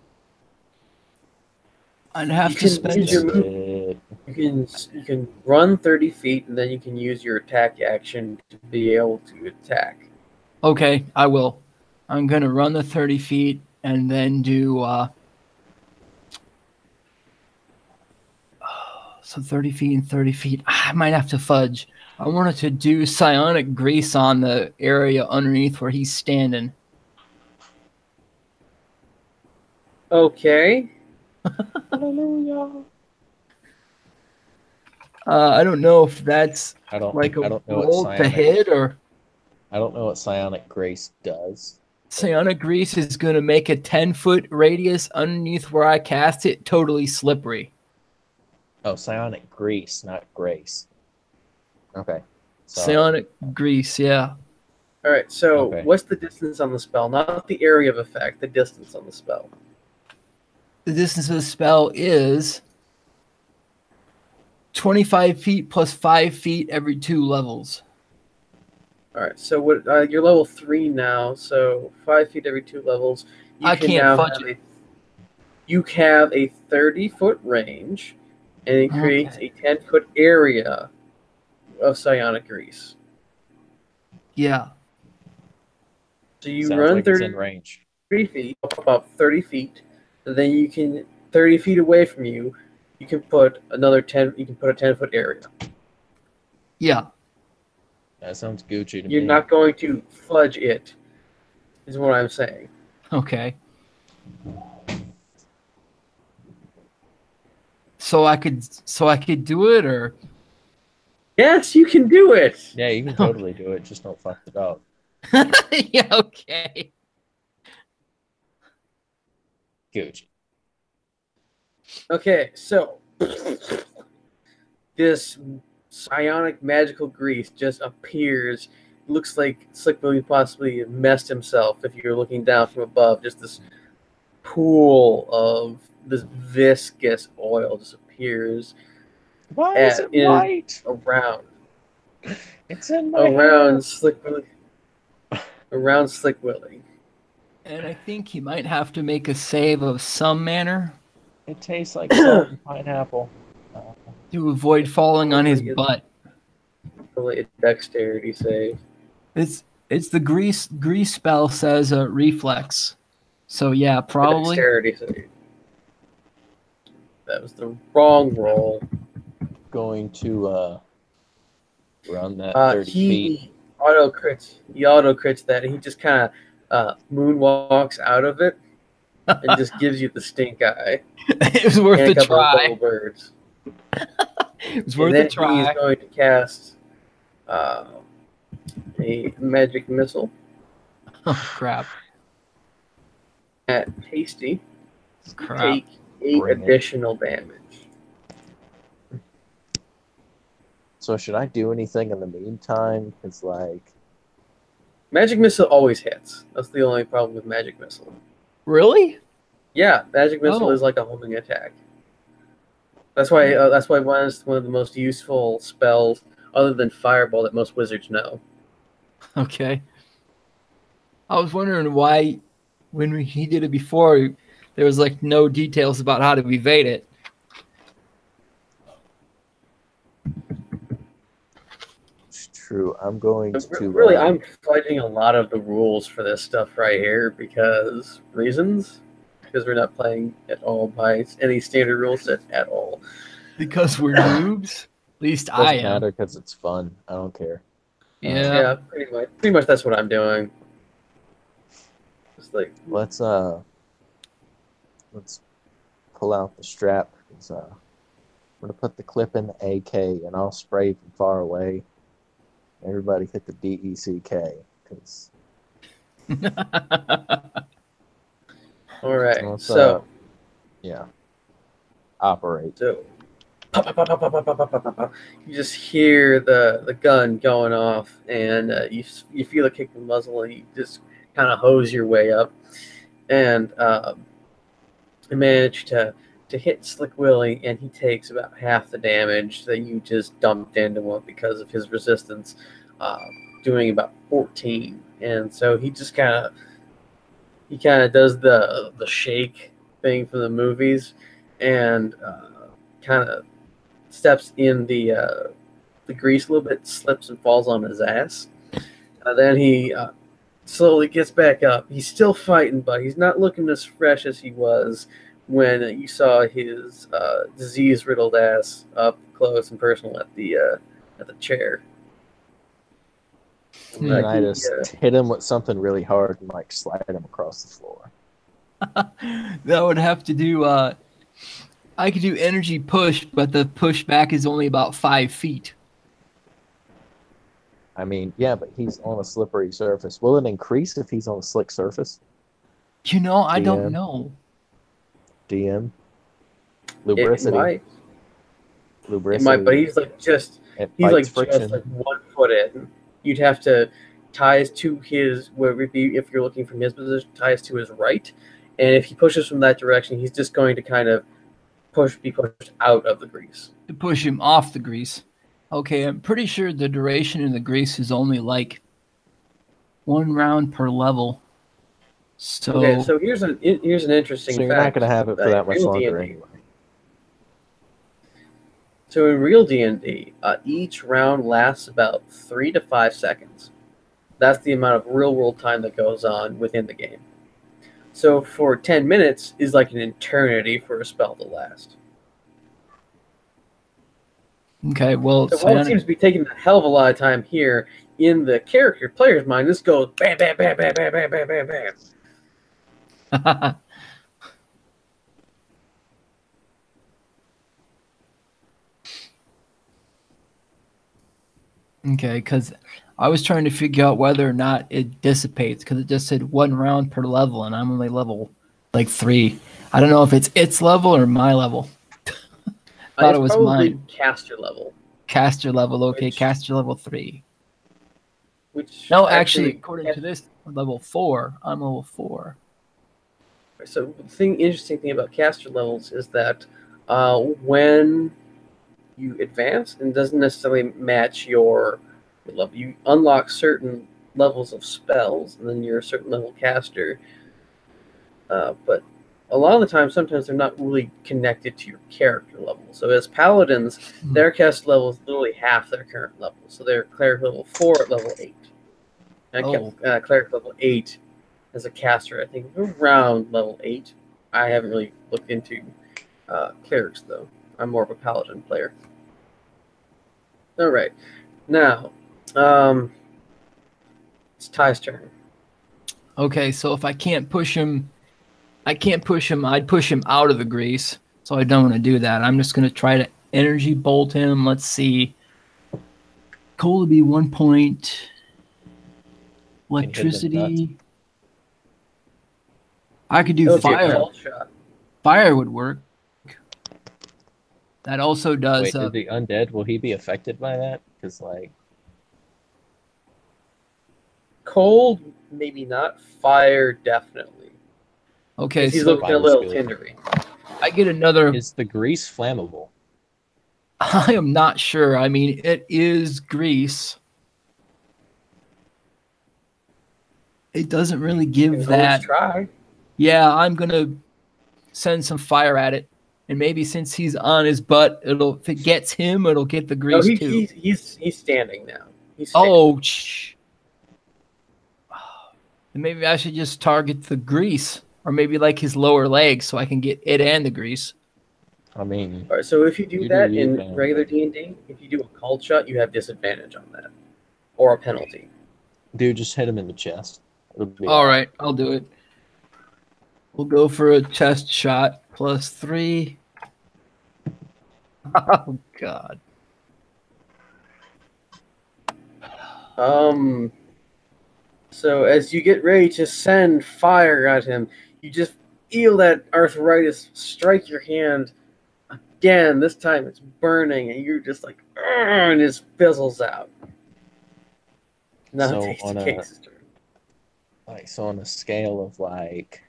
I'd have to spend your move. You can run 30 feet, and then you can use your attack action to be able to attack. Okay, I will. I'm going to run the 30 feet and then do... so 30 feet and 30 feet. I might have to fudge. I wanted to do psionic grease on the area underneath where he's standing. Okay. Hallelujah. I don't know if that's like a roll to hit or... I don't know what psionic grace does. Psionic grease is going to make a 10-foot radius underneath where I cast it totally slippery. Oh, psionic grease, not grace. Okay. Psionic grease, yeah. All right, so what's the distance on the spell? Not the area of effect, the distance on the spell. The distance of the spell is 25 feet plus 5 feet every 2 levels. All right, so what? You're level 3 now, so 5 feet every 2 levels. I can't fudge it. You have a 30-foot range, and it creates a 10-foot area of psionic grease. Yeah. So you run 30 feet, about 30 feet, and then you can 30 feet away from you, you can put another 10. You can put a 10-foot area. Yeah. That sounds Gucci to You're me. not going to fudge it, is what I'm saying. Okay. So I could do it, or Yes, you can do it. Yeah, you can totally do it. Just don't fuck it up. yeah, okay. Gucci. Okay, so this psionic magical grease just appears. Looks like Slick Billy possibly messed himself if you're looking down from above. Just this pool of this viscous oil just appears Why is it white? around It's in my hair. Slick Willy. Around Slick Willy. And I think he might have to make a save of some manner It tastes like salt and pineapple. to avoid falling on his butt. Probably a dexterity save. It's the grease spell says reflex. So yeah, probably. Dexterity save. That was the wrong roll. Going to run that 30 feet. He auto crits that, and he just kind of moonwalks out of it and just gives you the stink eye. It was worth and a couple of try. double birds. It was And worth then a try. he is going to cast a magic missile Oh crap! at Hasty. Crap! Take 8 Bring it. additional damage. So should I do anything in the meantime? Because Magic missile always hits. That's the only problem with magic missile. Really? Yeah, magic missile Oh. is like a homing attack. That's why one of the most useful spells, other than fireball, that most wizards know. Okay. I was wondering why, when he did it before, there was like no details about how to evade it. it's true. I'm going to Really, I'm fighting a lot of the rules for this stuff right here because we're not playing at all by any standard rule set at all. Because we're noobs. At least I doesn't am. matter because it's fun. I don't care. Yeah. Yeah, pretty much that's what I'm doing. Just like Let's pull out the strap. I'm gonna put the clip in the AK and I'll spray from far away. Everybody hit the DECK because all right. Let's, So yeah, operate. So, pop, pop, pop, pop, pop, pop, pop, pop, pop. You just hear the gun going off, and you feel it kick the muzzle, and you just kind of hose your way up, and you manage to hit Slick Willy, and he takes about half the damage that you just dumped into him because of his resistance, doing about 14, and so he just kind of does the shake thing from the movies, and kind of steps in the grease a little bit, slips and falls on his ass. Then he slowly gets back up. He's still fighting, but he's not looking as fresh as he was when you saw his disease-riddled ass up close and personal at the chair. And I just hit him with something really hard and slide him across the floor. That would have to do. I could do energy push, but the pushback is only about 5 feet. I mean, yeah, but he's on a slippery surface. Will it increase if he's on a slick surface? I don't know. DM? Lubricity. It might. Lubricity. It might, but he's just 1 foot in. You'd have to ties to his, if you're looking from his position, ties to his right, and if he pushes from that direction, he's just going to kind of be pushed out of the grease. To push him off the grease. Okay, I'm pretty sure the duration in the grease is only 1 round per level. So okay, so here's an interesting fact. So you're not going to have it for that much longer anyway. So in real D&D, each round lasts about 3 to 5 seconds. That's the amount of real-world time that goes on within the game. So for 10 minutes is like an eternity for a spell to last. Okay, well, So while it seems to be taking a hell of a lot of time here, in the character player's mind, this goes bam, bam, bam, bam, bam, bam, bam, bam, bam. Okay, because I was trying to figure out whether or not it dissipates, because it just said 1 round per level, and I'm only level like 3. I don't know if it's its level or my level. Thought It's it was probably mine. caster level. Caster level, okay, Which- caster level 3. Which No, actually, according to this, level 4. I'm level 4. So the interesting thing about caster levels is that when you advance, and doesn't necessarily match your level, you unlock certain levels of spells, and then you're a certain level caster. But a lot of the time, sometimes they're not really connected to your character level. So as paladins, their cast level is literally half their current level. So they're cleric level 4 at level 8. And cleric level 8 as a caster, I think around level 8. I haven't really looked into clerics, though. I'm more of a paladin player. All right. Now, it's Ty's turn. Okay, so if I can't push him, I'd push him out of the grease. So I don't want to do that. I'm just going to try to energy bolt him. Let's see. Coal to be 1 point. Electricity. I could do fire. Fire would work. That also does. Wait, is the undead? Will he be affected by that? Because like, cold, maybe not. Fire, definitely. Okay, he's so looking a little tindery. I get another. Is the grease flammable? I am not sure. I mean, it is grease. It doesn't really give that. Try. Yeah, I'm gonna send some fire at it, and maybe since he's on his butt, if it gets him, it'll get the grease too. He's standing now. He's standing. Oh, and maybe I should just target the grease, or maybe like his lower legs, so I can get it and the grease. I mean, all right, so if you do that in regular D&D, if you do a cold shot, you have disadvantage on that, or a penalty. Dude, just hit him in the chest. All right, I'll do it. We'll go for a chest shot +3. Oh God. So as you get ready to send fire at him, you just feel that arthritis strike your hand again. This time it's burning, and you're just like, and it fizzles out. Now so it takes the Cakes' turn. So on a scale of like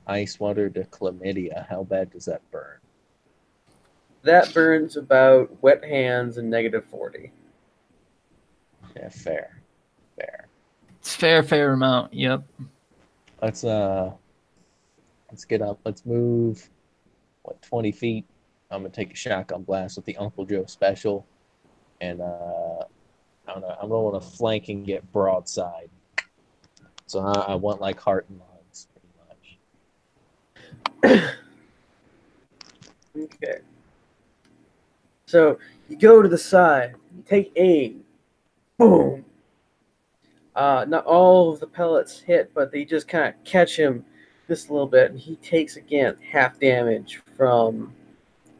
ice water to chlamydia, how bad does that burn? That burns about wet hands and -40. Yeah, fair. It's fair amount. Yep. Let's get up. Let's move. 20 feet? I'm gonna take a shotgun blast with the Uncle Joe special, and I'm rolling a flank and get broadside. So I want like heart and lungs, pretty much. Okay. So you go to the side, you take aim, boom. Not all of the pellets hit, but they just kind of catch him just a little bit, and he takes again half damage from.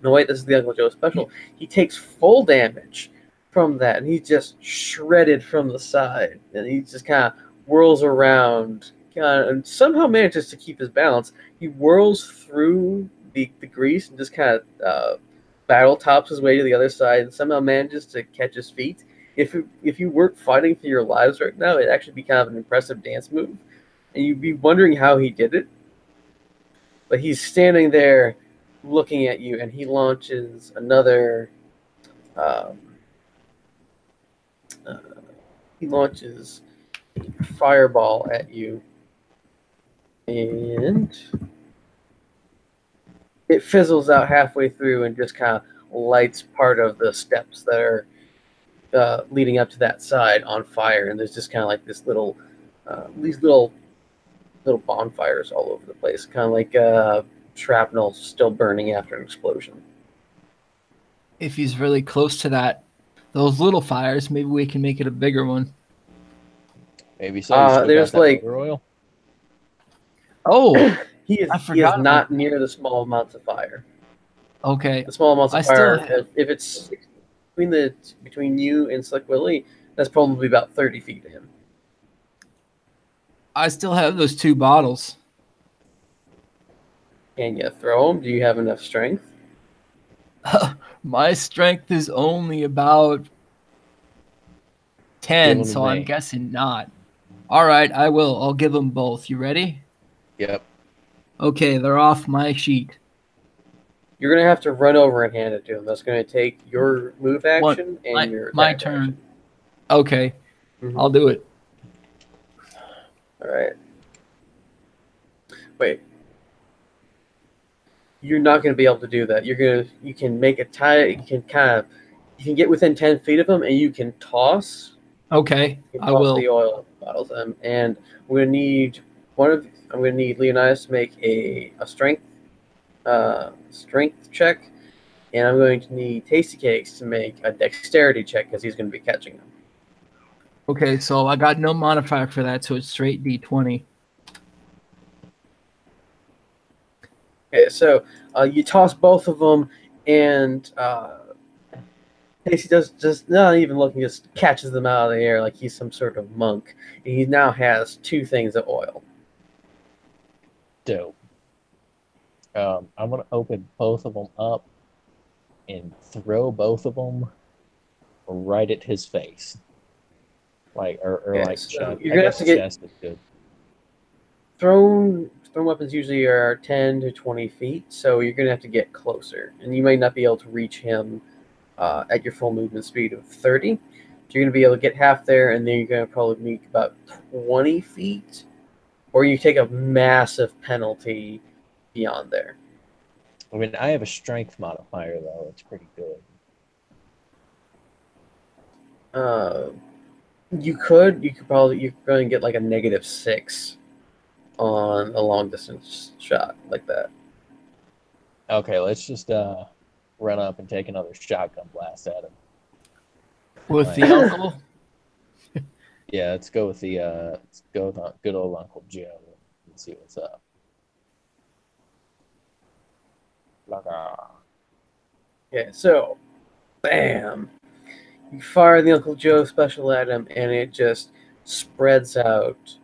No wait, this is the Uncle Joe special. He takes full damage from that, and he's just shredded from the side, and he just kind of whirls around, and somehow manages to keep his balance. He whirls through the grease and just kind of battle tops his way to the other side, and somehow manages to catch his feet. If you weren't fighting for your lives right now, it'd actually be kind of an impressive dance move, and you'd be wondering how he did it. But he's standing there looking at you, and he launches another. He launches a fireball at you, and it fizzles out halfway through and just kind of lights part of the steps that are leading up to that side on fire. And there's just kind of like this little, these little little bonfires all over the place, kind of like shrapnel still burning after an explosion. If he's really close to those little fires, maybe we can make it a bigger one. Maybe so. You still There's got that like motor oil? Oh, he I is forgot about not that. near the small amounts of fire. Okay, The small amounts I of still fire, have. if it's between you and Slick Willie, that's probably about 30 feet in. I still have those 2 bottles. Can you throw them? Do you have enough strength? My strength is only about Give 10, them to so I'm me. guessing not. All right, I will. I'll give them both. You ready? Yep. Okay, they're off my sheet. You're going to have to run over and hand it to him. That's going to take your move action and your My attack turn. action. Okay, Mm-hmm. I'll do it. All right. Wait. You're not going to be able to do that. You can make a tie. You can get within 10 feet of him, and you can toss. Okay, You can I toss will. the oil bottles. And we're going to need I'm going to need Leonidas to make a strength check, and I'm going to need Tasty Cakes to make a dexterity check because he's going to be catching them. Okay, so I got no modifier for that, so it's straight D20. Okay, so you toss both of them, and Tasty does just not even looking, just catches them out of the air like he's some sort of monk. And he now has 2 things of oil. Dope. I'm gonna open both of them up and throw both of them right at his face, like or Okay, like so chest. you're I gonna guess have to get chest is good. thrown weapons usually are 10 to 20 feet, so you're gonna have to get closer, and you might not be able to reach him at your full movement speed of 30. So you're gonna be able to get half there, and then you're gonna probably make about 20 feet, or you take a massive penalty beyond there. I mean, I have a strength modifier though. It's pretty good. You could probably get like a -6 on a long distance shot like that. Okay, let's just run up and take another shotgun blast at him. With the uncle? Yeah, let's go with good old Uncle Joe and see what's up. Okay, so bam. You fire the Uncle Joe special at him, and it just spreads out.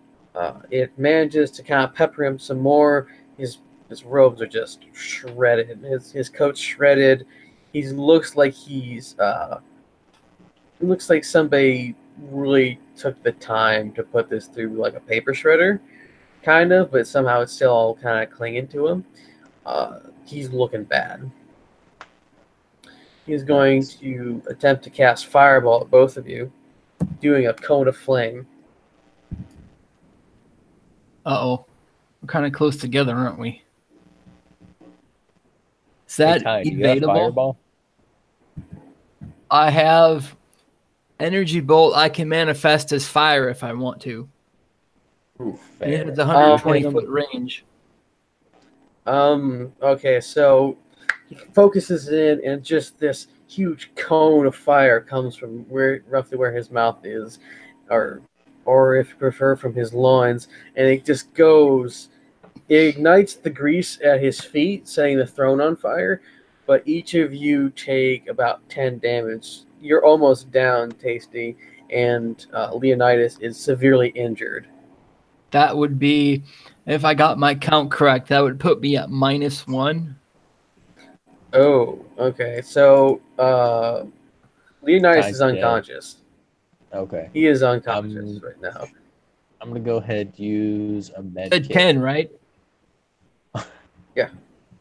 It manages to kind of pepper him some more. His robes are just shredded. His coat's shredded. He looks like looks like somebody really took the time to put this through like a paper shredder, kind of, but somehow it's still all kind of clinging to him. He's looking bad. He's going to attempt to cast Fireball at both of you, doing a cone of flame. Uh-oh. We're kind of close together, aren't we? Is that Hey, Ty, do you have evadable? Fireball? I have Energy Bolt. I can manifest as fire if I want to. Ooh, And fair. it has 120 Hit him. foot range. Okay, so he focuses in, and just this huge cone of fire comes from roughly where his mouth is, or if you prefer, from his loins, and it just goes. It ignites the grease at his feet, setting the throne on fire. But each of you take about 10 damage. You're almost down, Tasty, and Leonidas is severely injured. That would be, if I got my count correct, that would put me at -1. Oh, okay. So Leonidas Ty's is dead. unconscious. Okay. He is unconscious right now. I'm gonna go ahead and use a med At kit. 10, right? Yeah.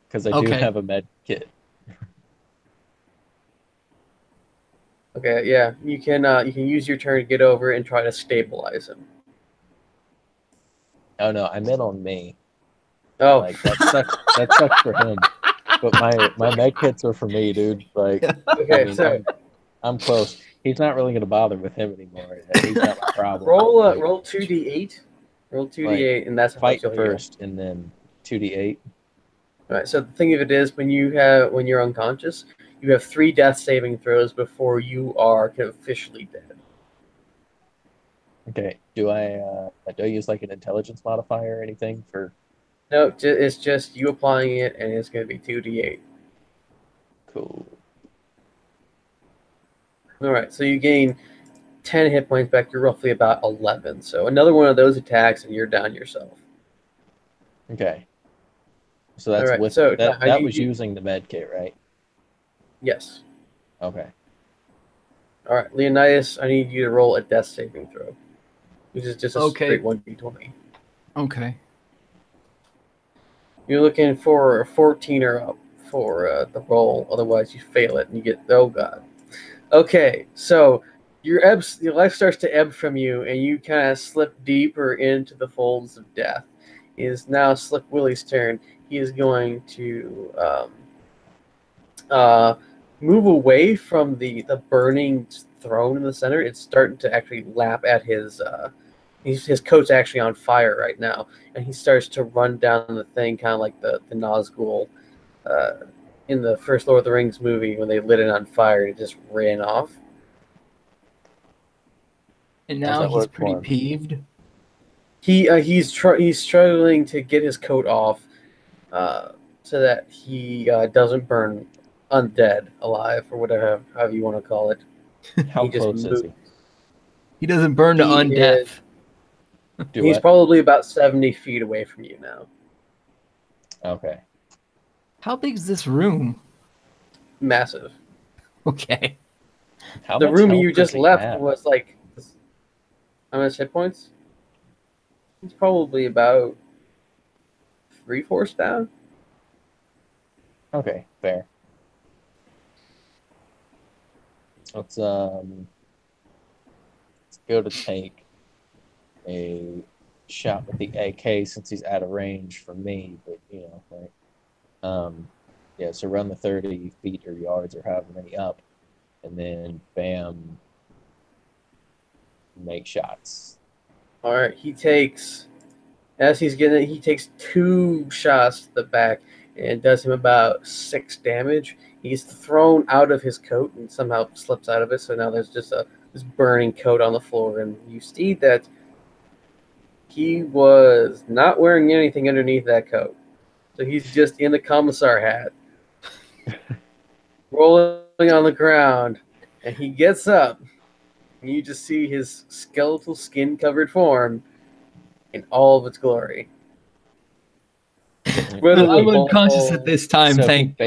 Because I do Okay. have a med kit. Okay, yeah. You can use your turn to get over and try to stabilize him. Oh no, I meant on me. Oh, Like that sucks for him. But my med kits are for me, dude. Like okay. I mean, So I'm close. He's not really gonna bother with him anymore. He's not my problem. roll Like, roll 2d8. Roll 2d8, and that's how Fight much you'll heal. first, and then 2d8. All right. So the thing of it is, when you're unconscious, you have 3 death saving throws before you are officially dead. Okay. Do I use like an intelligence modifier or anything for? No, it's just you applying it, and it's going to be 2d8. Cool. All right. So you gain 10 hit points back. You're roughly about 11. So another one of those attacks, and you're down yourself. Okay. So that's right, with so that. now That was using the med kit, right? Yes. Okay. All right, Leonidas, I need you to roll a death saving throw, which is just a straight 1d20. Okay. You're looking for a 14 or up for the roll. Otherwise, you fail it and you get, oh god. Okay, so your life starts to ebb from you, and you kind of slip deeper into the folds of death. It is now Slick Willie's turn. He is going to move away from the burning throne in the center. It's starting to actually lap at his his coat's actually on fire right now, and he starts to run down the thing, kind of like the Nazgul in the first Lord of the Rings movie when they lit it on fire and it just ran off. And now he's pretty peeved. He's struggling to get his coat off so that he doesn't burn undead alive, or whatever, however you want to call it. How close is he? He doesn't burn to undeath. He's probably about 70 feet away from you now. Okay. How big is this room? Massive. Okay. The room you just left was like, how much hit points? He's probably about 3/4 down. Okay, fair. Let's go to take a shot with the AK since he's out of range from me, but you know, right? Yeah, so run the 30 feet or yards or however many up, and then bam, make shots. All right, he takes 2 shots to the back and does him about 6 damage. He's thrown out of his coat and somehow slips out of it. So now there's just this burning coat on the floor, and you see that he was not wearing anything underneath that coat. So he's just in the commissar hat, rolling on the ground, and he gets up, and you just see his skeletal skin-covered form in all of its glory. I'm unconscious at this time. So thank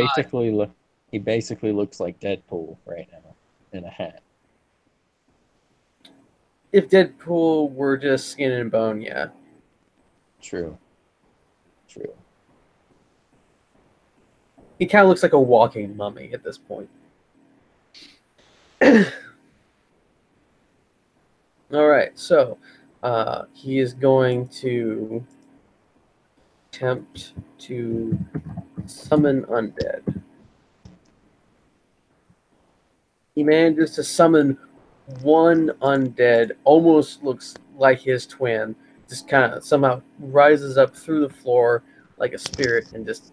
he basically looks like Deadpool right now in a hat. If Deadpool were just skin and bone, yeah. True. He kind of looks like a walking mummy at this point. All right, so he is going to attempt to summon undead. He manages to summon one undead, almost looks like his twin, just kind of somehow rises up through the floor like a spirit and just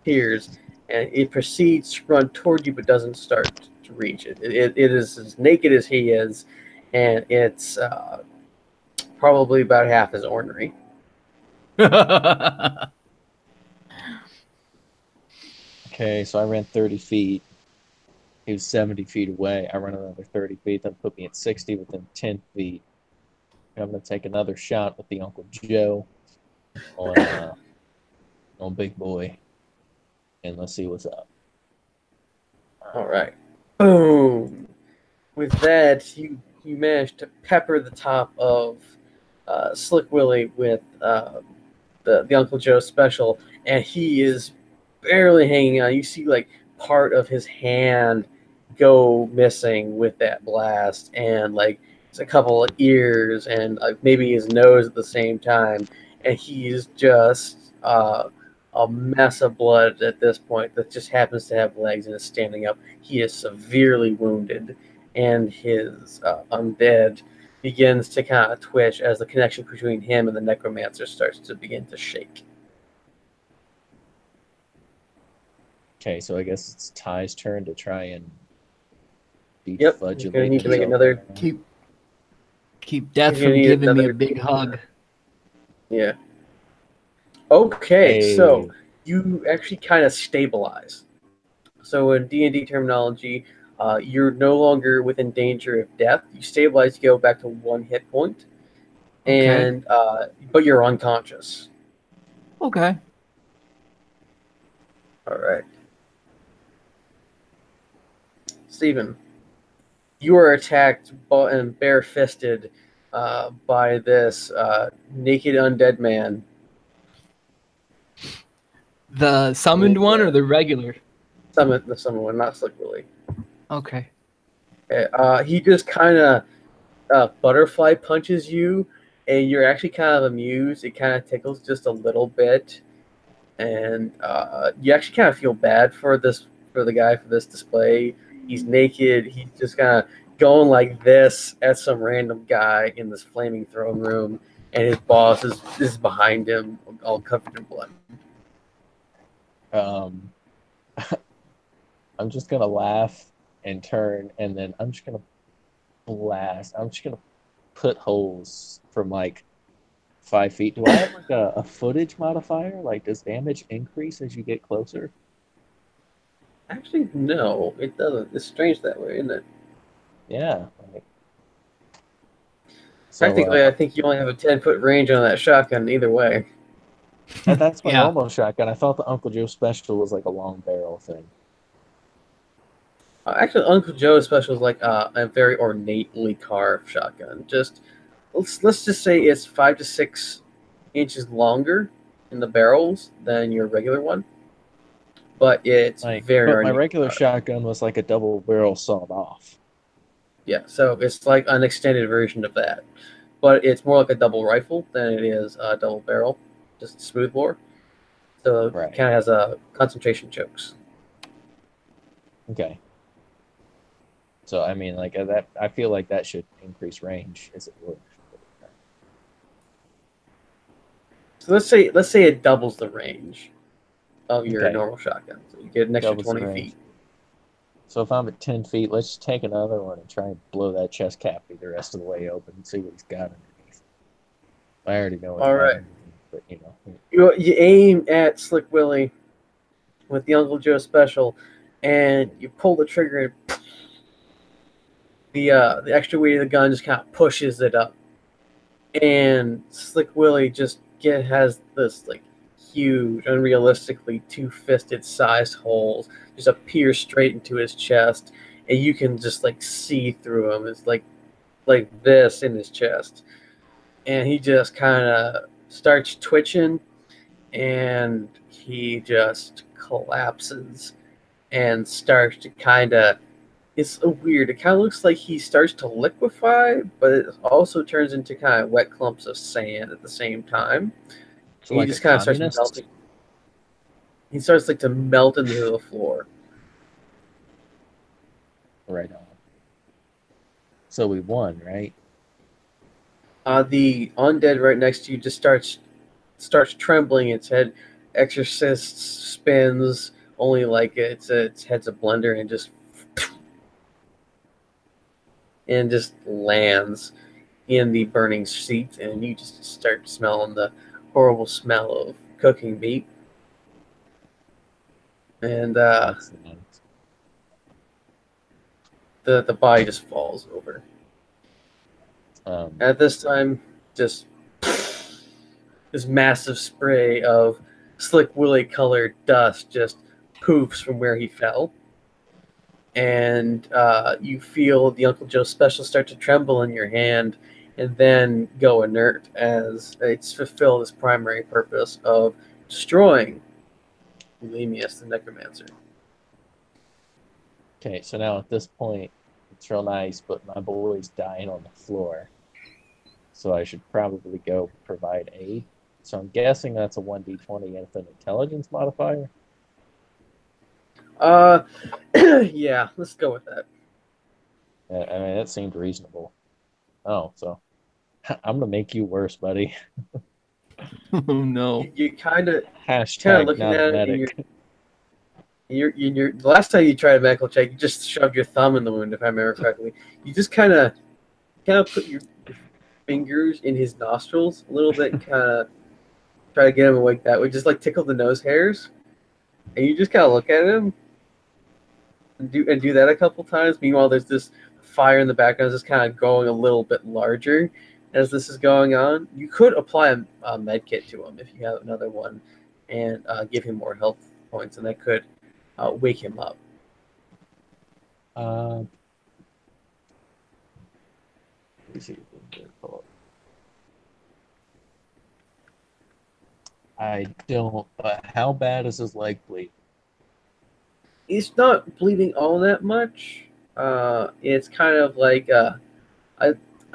appears, and it proceeds to run toward you but doesn't start to reach it. It is as naked as he is, and it's probably about half as ornery. Okay, so I ran 30 feet. He was 70 feet away. I run another 30 feet. That put me at 60 within 10 feet. I'm going to take another shot with the Uncle Joe on Big Boy. And let's see what's up. All right. Boom. With that, you managed to pepper the top of Slick Willie with the Uncle Joe special, and he is barely hanging on. You see like part of his hand go missing with that blast, and like it's a couple of ears and maybe his nose at the same time, and he is just a mess of blood at this point that just happens to have legs and is standing up. He is severely wounded, and his undead begins to kind of twitch as the connection between him and the necromancer starts to begin to shake. Okay, so I guess it's Ty's turn to try and Yep, he's going to need to make another... Keep death He's gonna from need giving me a another... big hug. Yeah. Okay, Hey. so you actually kind of stabilize. So in D&D terminology, you're no longer within danger of death. You stabilize, you go back to 1 hit point, and but you're unconscious. Okay. All right. Stephen, you are attacked and bare-fisted by this naked undead man. The summoned one or the regular? The summoned one, not Slick Willy. Okay. He just kind of butterfly punches you, and you're actually kind of amused. It kind of tickles just a little bit, and you actually kind of feel bad for the guy for this display. He's naked. He's just kind of going like this at some random guy in this flaming throne room, and his boss is behind him, all covered in blood. I'm just gonna laugh and turn, and then I'm just gonna blast. I'm just gonna put holes from like 5 feet. Do I have like a footage modifier? Like, does damage increase as you get closer? Actually, no, it doesn't. It's strange that way, isn't it? Yeah. So, technically, I think you only have a 10-foot range on that shotgun either way. That's my Yeah. normal shotgun. I thought the Uncle Joe special was like a long barrel thing. Actually, Uncle Joe's special is like a very ornately carved shotgun. Just let's just say it's 5 to 6 inches longer in the barrels than your regular one, but it's very. But my regular shotgun was like a double barrel sawed off. Yeah, so it's like an extended version of that, but it's more like a double rifle than it is a double barrel, just smooth bore. So it kind of has a concentration chokes. Okay. So I mean, like that, I feel like that should increase range as it would. So let's say it doubles the range of your normal shotgun. So you get an extra 20 feet. So if I'm at 10 feet, let's just take another one and try and blow that chest cavity the rest of the way open and see what he's got underneath. I already know what's underneath, but you know. You aim at Slick Willy with the Uncle Joe special, and you pull the trigger, and the extra weight of the gun just kind of pushes it up, and Slick Willy just has this like huge, unrealistically two-fisted sized holes just appear straight into his chest, and you can just like see through him. It's like this in his chest, and he just kind of starts twitching, and he just collapses and starts to kind of... It's weird. It kind of looks like he starts to liquefy, but it also turns into kind of wet clumps of sand at the same time. So like he just kind of starts melting. He starts like to melt into the floor. Right on. So we won, right? The undead right next to you just starts trembling. Its head exorcists spins, only like its head's a blender, and just lands in the burning seat, and you just start smelling the horrible smell of cooking meat. And the body just falls over. At this time, just this massive spray of Slick Willy colored dust just poofs from where he fell. And you feel the Uncle Joe special start to tremble in your hand and then go inert as it's fulfilled its primary purpose of destroying Ulimius, the necromancer. Okay, so now at this point, it's real nice, but my boy's dying on the floor. So I should probably go provide aid. So I'm guessing that's a 1d20 with an intelligence modifier. Yeah, let's go with that. I mean, that seemed reasonable. Oh, so I'm gonna make you worse, buddy. Oh no. You kind of Hashtag looking not a at it, and medic. the last time you tried a medical check, you just shoved your thumb in the wound, if I remember correctly. You just kind of put your fingers in his nostrils a little bit, and kind of try to get him awake that way. Just like tickle the nose hairs, and you just kind of look at him and do that a couple times. Meanwhile, there's this fire in the background, just kind of going a little bit larger as this is going on. You could apply a med kit to him if you have another one, and give him more health points, and that could wake him up. Let me see. I don't. But how bad is his leg bleed? It's not bleeding all that much. It's kind of like a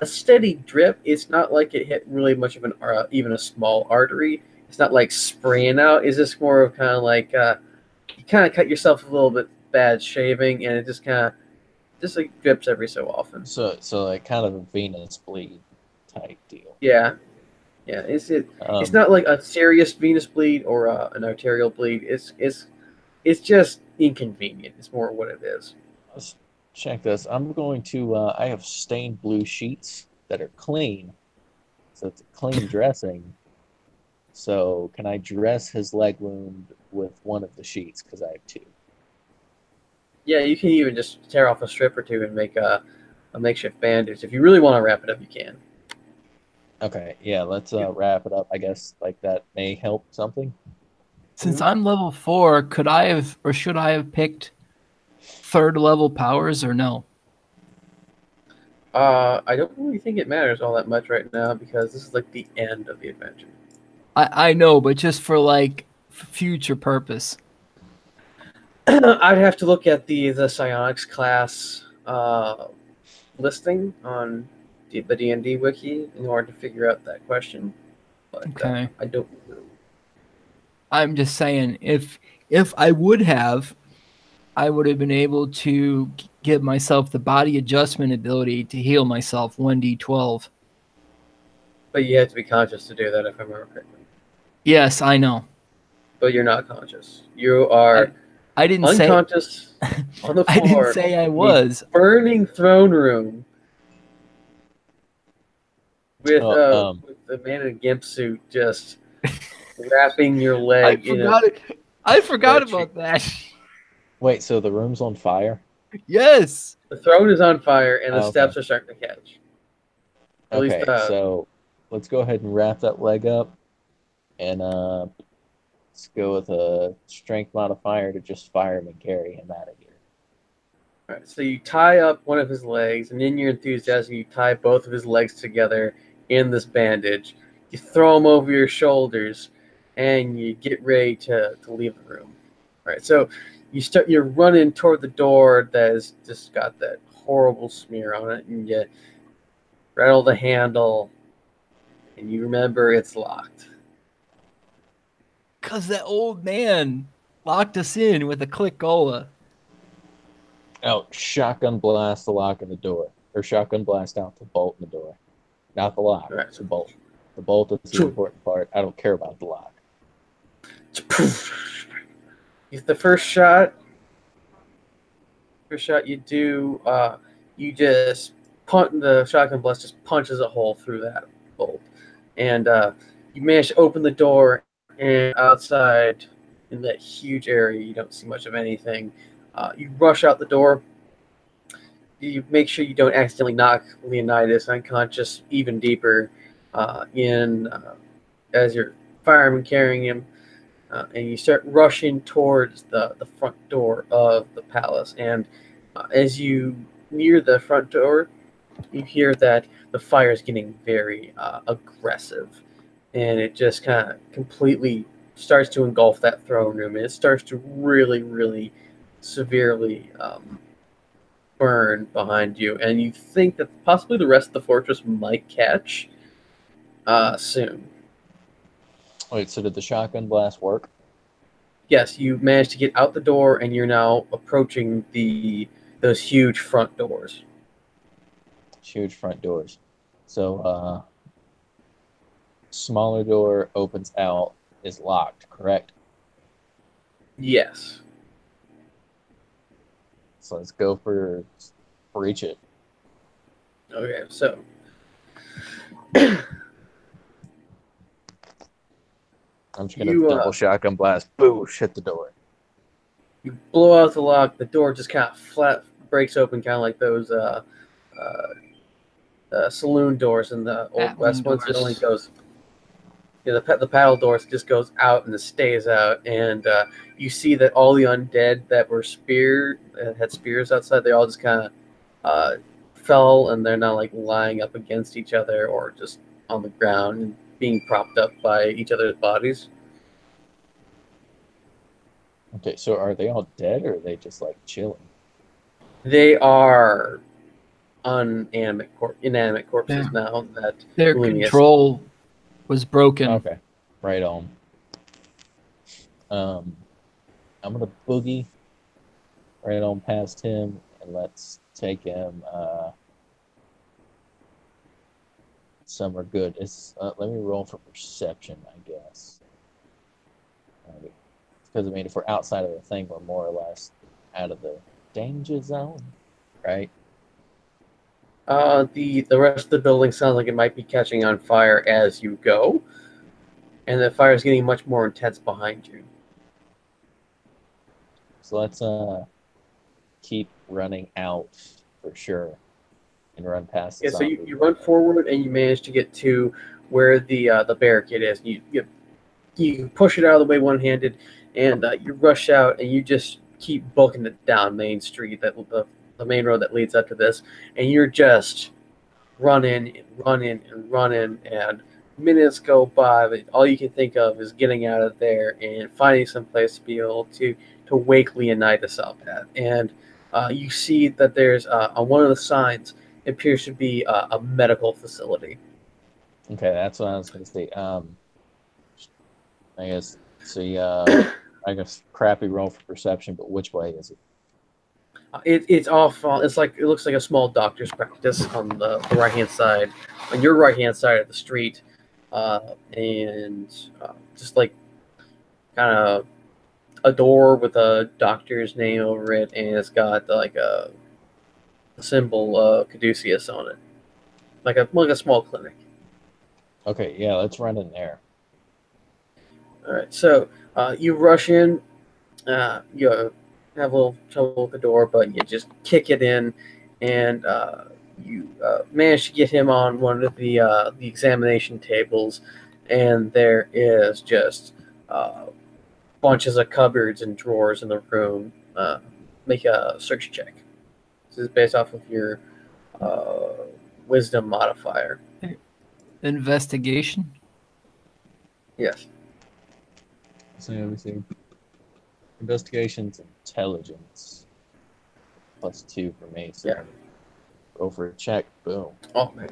steady drip. It's not like it hit really much of an even a small artery. It's not like spraying out. It's just more of kind of like you kind of cut yourself a little bit bad shaving, and it just kind of like drips every so often. So like kind of a venous bleed type deal. Yeah. It's not like a serious venous bleed or an arterial bleed. It's just inconvenient. It's more what it is. Let's check this. I'm going to. I have stained blue sheets that are clean, so it's a clean dressing. So can I dress his leg wound with one of the sheets? Because I have 2. Yeah, you can even just tear off a strip or 2 and make a makeshift bandage. If you really want to wrap it up, you can. Okay, yeah, let's wrap it up. I guess like that may help something. Since I'm level 4, could I have or should I have picked 3rd level powers or no? I don't really think it matters all that much right now because this is like the end of the adventure. I know, but just for like future purpose. I'd have to look at the psionics class listing on the D&D wiki in order to figure out that question. But Okay. I don't know. I'm just saying, if I would have been able to give myself the body adjustment ability to heal myself 1d12. But you have to be conscious to do that, if I remember correctly. Yes, I know. But you're not conscious. You are I didn't unconscious on the floor. I didn't say I was. Burning throne room with the man in a gimp suit just wrapping your leg. I forgot about that. Wait, so the room's on fire? Yes. The throne is on fire, and the steps are starting to catch. Okay, so let's go ahead and wrap that leg up, and let's go with a strength modifier to just fire him and carry him out of here. All right, so you tie up one of his legs, and in your enthusiasm, you tie both of his legs together in this bandage. You throw him over your shoulders, and you get ready to leave the room. All right, so you're running toward the door that has just got that horrible smear on it, and you rattle the handle, and you remember it's locked. Because that old man locked us in with a click-ola. Oh, shotgun blast the lock in the door. Or shotgun blast out the bolt in the door. Not the lock, Right. it's the bolt. The bolt is the important part. I don't care about the lock. The first shot you do, you just punt the shotgun blast just punches a hole through that bolt, and you manage to open the door, and outside in that huge area you don't see much of anything. You rush out the door. You make sure you don't accidentally knock Leonidus unconscious even deeper as you're firing and carrying him. And you start rushing towards the front door of the palace. And as you near the front door, you hear that the fire is getting very aggressive. And it just kind of completely starts to engulf that throne room. And it starts to really, really severely burn behind you. And you think that possibly the rest of the fortress might catch soon. Wait, so did the shotgun blast work? Yes, you managed to get out the door, and you're now approaching those huge front doors. Huge front doors. So, smaller door opens out, is locked, correct? Yes. So let's go for breach it. Okay, so I'm just gonna double shotgun blast. Boosh! Hit the door. you blow out the lock. The door just kind of flat breaks open, kind of like those saloon doors in the Old West. Once it only goes, the paddle doors just goes out and it stays out, and you see that all the undead that were had spears outside, they all just kind of fell, and they're now like lying up against each other or just on the ground and being propped up by each other's bodies. Okay, so are they all dead or are they just like chilling? They are inanimate corpses now that their Ulimius control was broken. Okay, right on. I'm gonna boogie right on past him and let's take him somewhere good. It's let me roll for perception, I guess. Because I mean, if we're outside of the thing, we're more or less out of the danger zone, right? The rest of the building sounds like it might be catching on fire as you go, and the fire is getting much more intense behind you. So let's keep running out for sure and run past the zombie. So you run forward and you manage to get to where the barricade is. You push it out of the way one-handed, and you rush out and you just keep booking it down Main Street, the main road that leads up to this, and you're just running, and minutes go by, but all you can think of is getting out of there and finding some place to be able to wake Leonidas up at. And you see that there's on one of the signs, it appears to be a medical facility. Okay, that's what I was going to say. I guess, see, I guess crappy roll for perception, but which way is it? It's off. It's like it looks like a small doctor's practice on the right hand side, on your right hand side of the street, and just like kind of a door with a doctor's name over it, and it's got like a symbol of Caduceus on it, like a small clinic. Okay, yeah, let's run in there. All right, so you rush in. You have a little trouble with the door, but you just kick it in, and you manage to get him on one of the examination tables, and there is just bunches of cupboards and drawers in the room. Make a search check. This is based off of your wisdom modifier. Investigation? Yes. So everything. Investigation's intelligence. +2 for me. So yeah. Roll for a check. Boom. Oh man.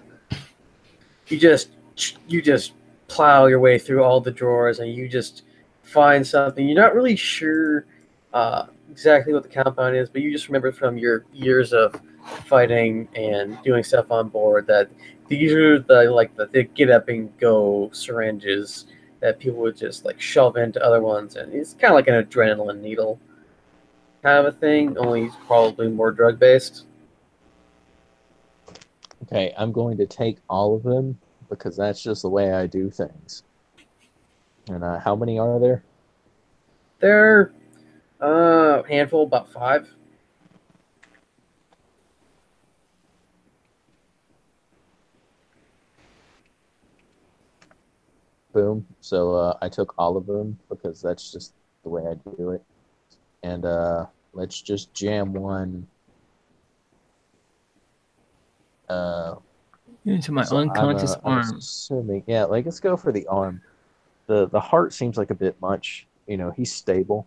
You just plow your way through all the drawers and you just find something. You're not really sure exactly what the compound is, but you just remember from your years of fighting and doing stuff on board that these are the get up and go syringes that people would just like shove into other ones, and it's kind of like an adrenaline needle kind of a thing, only probably more drug based. Okay, I'm going to take all of them because that's just the way I do things. And how many are there? There are a handful, about 5. Boom. So I took all of them because that's just the way I do it. And let's just jam one. Into my unconscious arm. Assuming, yeah, like let's go for the arm. The heart seems like a bit much. You know, he's stable.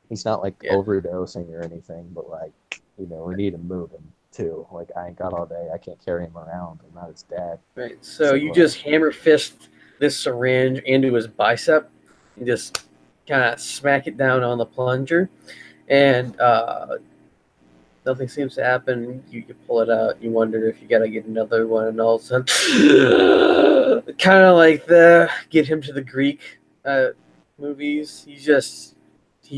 He's not like overdosing or anything, but like, you know, we need to move him too. Like I ain't got all day. I can't carry him around. I'm not his dad. Right. So you just hammer fist this syringe into his bicep and just kind of smack it down on the plunger, and Nothing seems to happen. You pull it out. You wonder if you gotta get another one, and all of a sudden, kind of like the Get Him to the Greek movies. He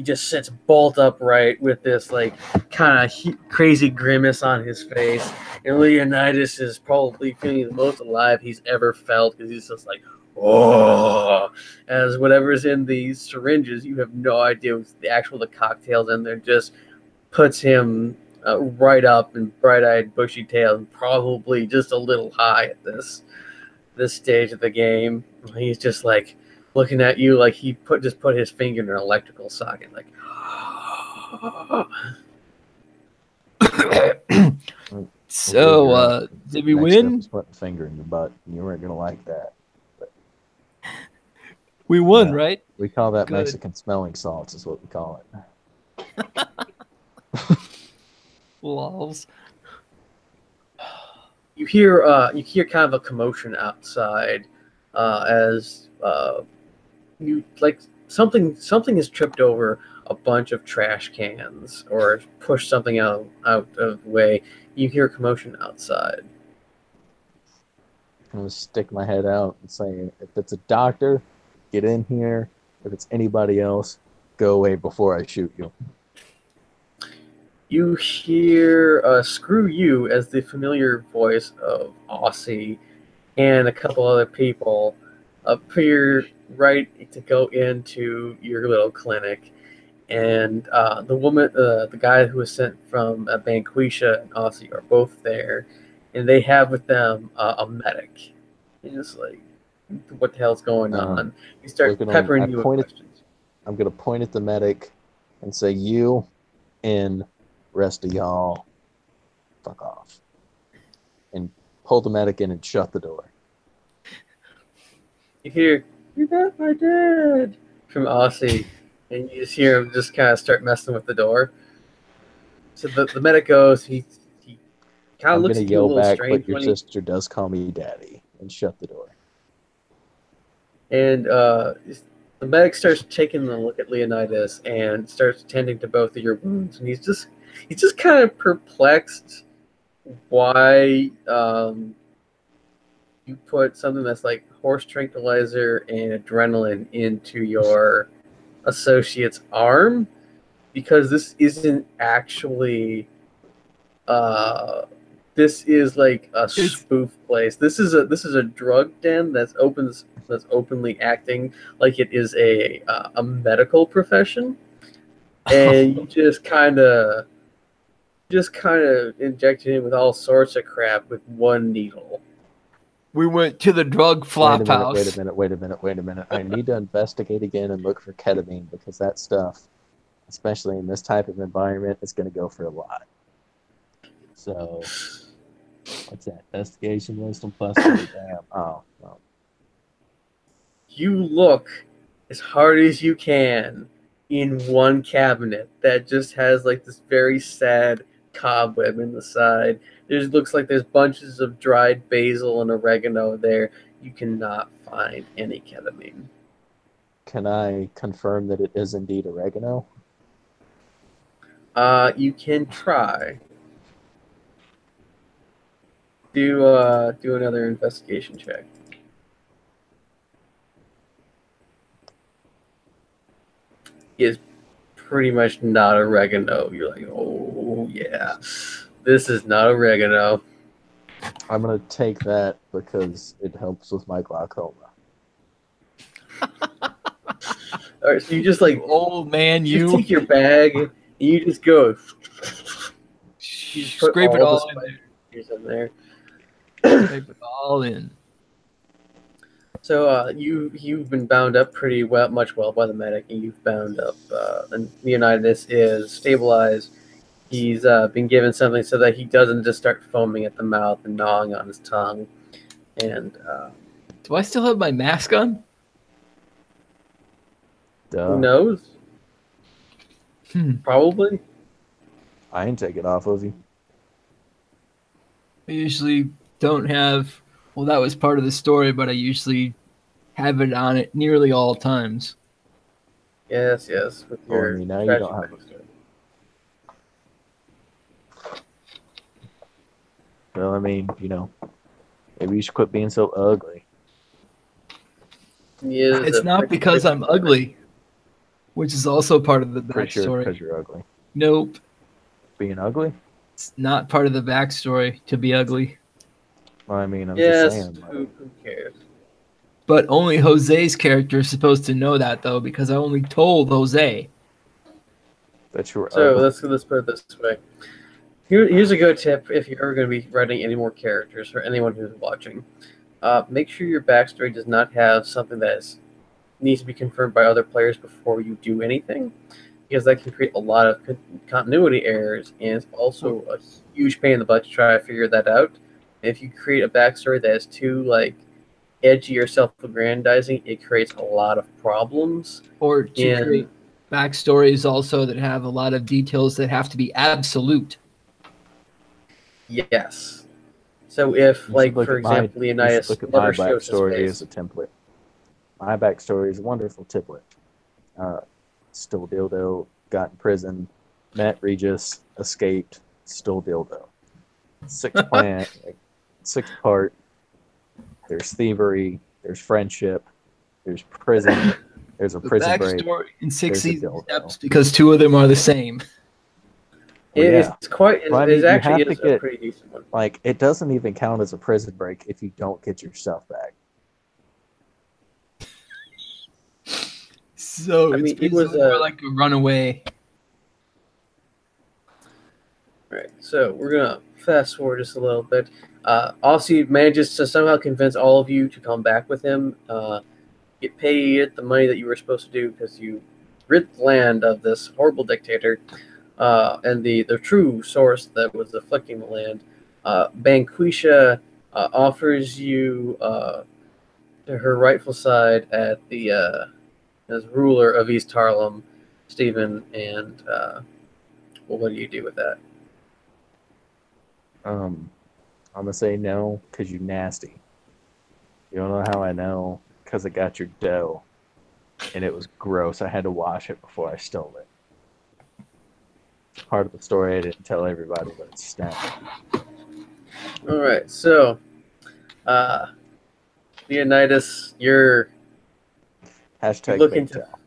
just sits bolt upright with this like kind of crazy grimace on his face, and Leonidas is probably feeling the most alive he's ever felt because he's just like, oh, as whatever's in these syringes, you have no idea what's the cocktails in there. Just puts him right up and bright-eyed, bushy tail, and probably just a little high at this stage of the game. He's just like looking at you like he just put his finger in an electrical socket, like. So, did we win? Putting a finger in your butt. You weren't gonna like that. But, we won, right? We call that Good. Mexican smelling salts, is what we call it. Lols. You hear kind of a commotion outside as you like something has tripped over a bunch of trash cans or pushed something out of the way. You hear a commotion outside. I'm gonna stick my head out and say, if it's a doctor, get in here. If it's anybody else, go away before I shoot you. You hear "screw you" as the familiar voice of Aussie and a couple other people appear right to go into your little clinic. And the woman, the guy who was sent from Banquisha and Aussie are both there, and they have with them a medic. You're just like, what the hell's going on? You start peppering you with questions. I'm going to point at the medic and say, you and rest of y'all, fuck off. And pull the medic in and shut the door. You hear, "You got my dad," from Aussie. And you just hear him just kind of start messing with the door. So the medic goes, he kind of looks at you a little strange. But your sister does call me daddy, and shut the door. And the medic starts taking a look at Leonidas and starts tending to both of your wounds. And he's just kind of perplexed why you put something that's like horse tranquilizer and adrenaline into your associate's arm, because this isn't actually this is like a spoof place. This is a drug den that's openly acting like it is a medical profession, and you just kind of injected him with all sorts of crap with one needle. We went to the drug flop house. Wait a minute. I need to investigate again and look for ketamine, because that stuff, especially in this type of environment, is going to go for a lot. So, what's that? Investigation, wisdom, plus 3. Damn. Oh, no. You look as hard as you can in one cabinet that just has like this very sad cobweb in the side. Looks like there's bunches of dried basil and oregano there. You cannot find any ketamine. Can I confirm that it is indeed oregano? You can try. Do another investigation check. Is pretty much not oregano. You're like, oh yeah, this is not oregano. I'm gonna take that because it helps with my glaucoma. All right, so you just like, old man, you take your bag and you just go. You just put scrape it all in there. Scrape it all in. So you've been bound up pretty much by the medic, and you've bound up. And Leonidas is stabilized. He's been given something so that he doesn't just start foaming at the mouth and gnawing on his tongue. And do I still have my mask on? Duh. Who knows? Probably. I ain't take it off of you. I usually don't have. Well, that was part of the story, but I usually have it on it nearly all times. Yes. With your now you don't have it. Well, I mean, maybe you should quit being so ugly. He is It's a not pretty because good I'm boy. ugly, which is also part of the Pretty sure backstory. because you're ugly. Nope, Being ugly? it's not part of the backstory to be ugly. Well, I mean, I'm just Yes, saying. Like, who cares? But only Jose's character is supposed to know that, though, because I only told Jose. that you were So ugly. let's put it this way. Here's a good tip if you're ever going to be writing any more characters for anyone who's watching. Make sure your backstory does not have something that needs to be confirmed by other players before you do anything, because that can create a lot of continuity errors, and it's also a huge pain in the butt to try to figure that out. And if you create a backstory that is too edgy or self-aggrandizing, it creates a lot of problems. Or to create backstories also that have a lot of details that have to be absolute. Yes. So if, You should look for at my example, Leonidas my never shows his backstory face. as a template. My backstory is a wonderful template. Stole dildo, got in prison, met Regis, escaped, stole dildo. Six part. There's thievery. There's friendship. There's prison. There's a The prison break. backstory in 6 There's a easy dildo. steps because 2 of them are the same. Well, yeah. It's quite. Well, I It mean, you actually have to is a get pretty decent one. like it doesn't even count as a prison break if you don't get your stuff back. So I it's mean, it basically was more like a runaway. Right. So we're gonna fast forward just a little bit. Aussie manages to somehow convince all of you to come back with him. Get paid the money that you were supposed to do because you rid the land of this horrible dictator, and the true source that was afflicting the land. Banquisha offers you her rightful side at the as ruler of East Harlem, Stephen, and well, what do you do with that? I'm gonna say no because you nasty. You don't know how I know because I got your dough, and it was gross. I had to wash it before I stole it. It's part of the story I didn't tell everybody, but it's stem. All right, so Leonidas, you're Hashtag looking fake to. tell.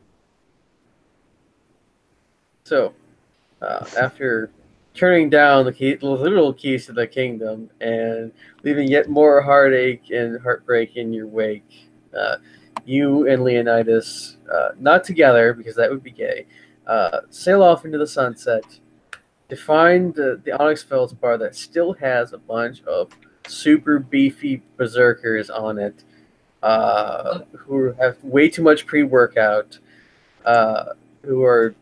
So after turning down the literal keys to the kingdom and leaving yet more heartache and heartbreak in your wake, you and Leonidas, not together because that would be gay, sail off into the sunset to find the Onyx Feldspar that still has a bunch of super beefy berserkers on it, who have way too much pre-workout, who are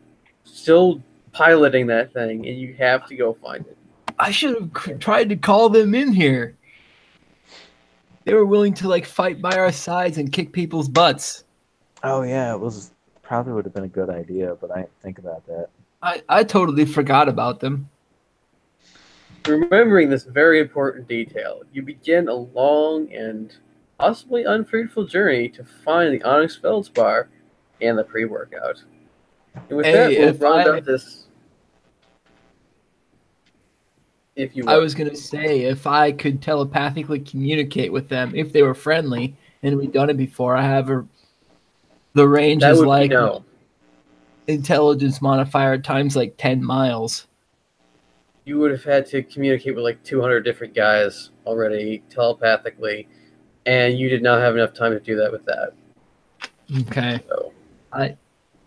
still piloting that thing, and you have to go find it. I should have tried to call them in here. They were willing to fight by our sides and kick people's butts. Oh yeah, it was probably would have been a good idea, but I didn't think about that. I totally forgot about them. Remembering this very important detail, you begin a long and possibly unfruitful journey to find the Onyx Feldspar and the pre-workout. And with that, we'll round up this. If you I was going to say, if I could telepathically communicate with them, if they were friendly, and we've done it before, I have the range that is would like be no. Intelligence modifier times 10 miles. You would have had to communicate with 200 different guys already telepathically, and you did not have enough time to do that with that. Okay. So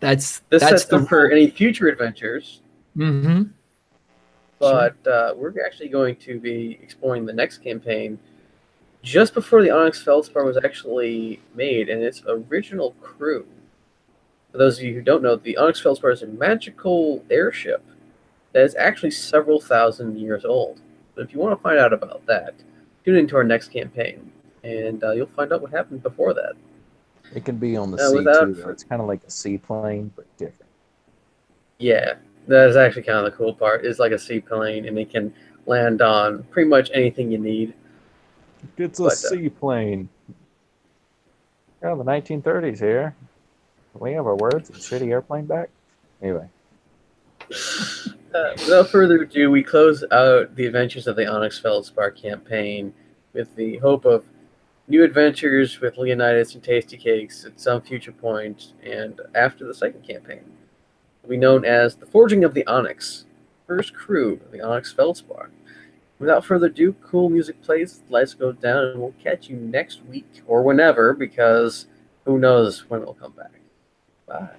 that's sets up for any future adventures. Mm-hmm. But we're actually going to be exploring the next campaign just before the Onyx Feldspar was actually made and its original crew. For those of you who don't know, the Onyx Feldspar is a magical airship that is actually several thousand years old. But if you want to find out about that, tune into our next campaign, and you'll find out what happened before that. It can be on the sea too, though. It's kind of like a seaplane, but different. Yeah, that is actually kind of the cool part. It's like a seaplane, and it can land on pretty much anything you need. It's a seaplane. We're in the 1930s here. Can we have our words and shitty airplane back? Anyway. Without further ado, we close out the Adventures of the Onyx Feldspar campaign with the hope of new adventures with Leonidus and Tasty Cakes at some future point, and after the second campaign. Will be known as the Forging of the Onyx, first crew of the Onyx Feldspar. Without further ado, cool music plays, lights go down, and we'll catch you next week or whenever, because who knows when we'll come back. Bye.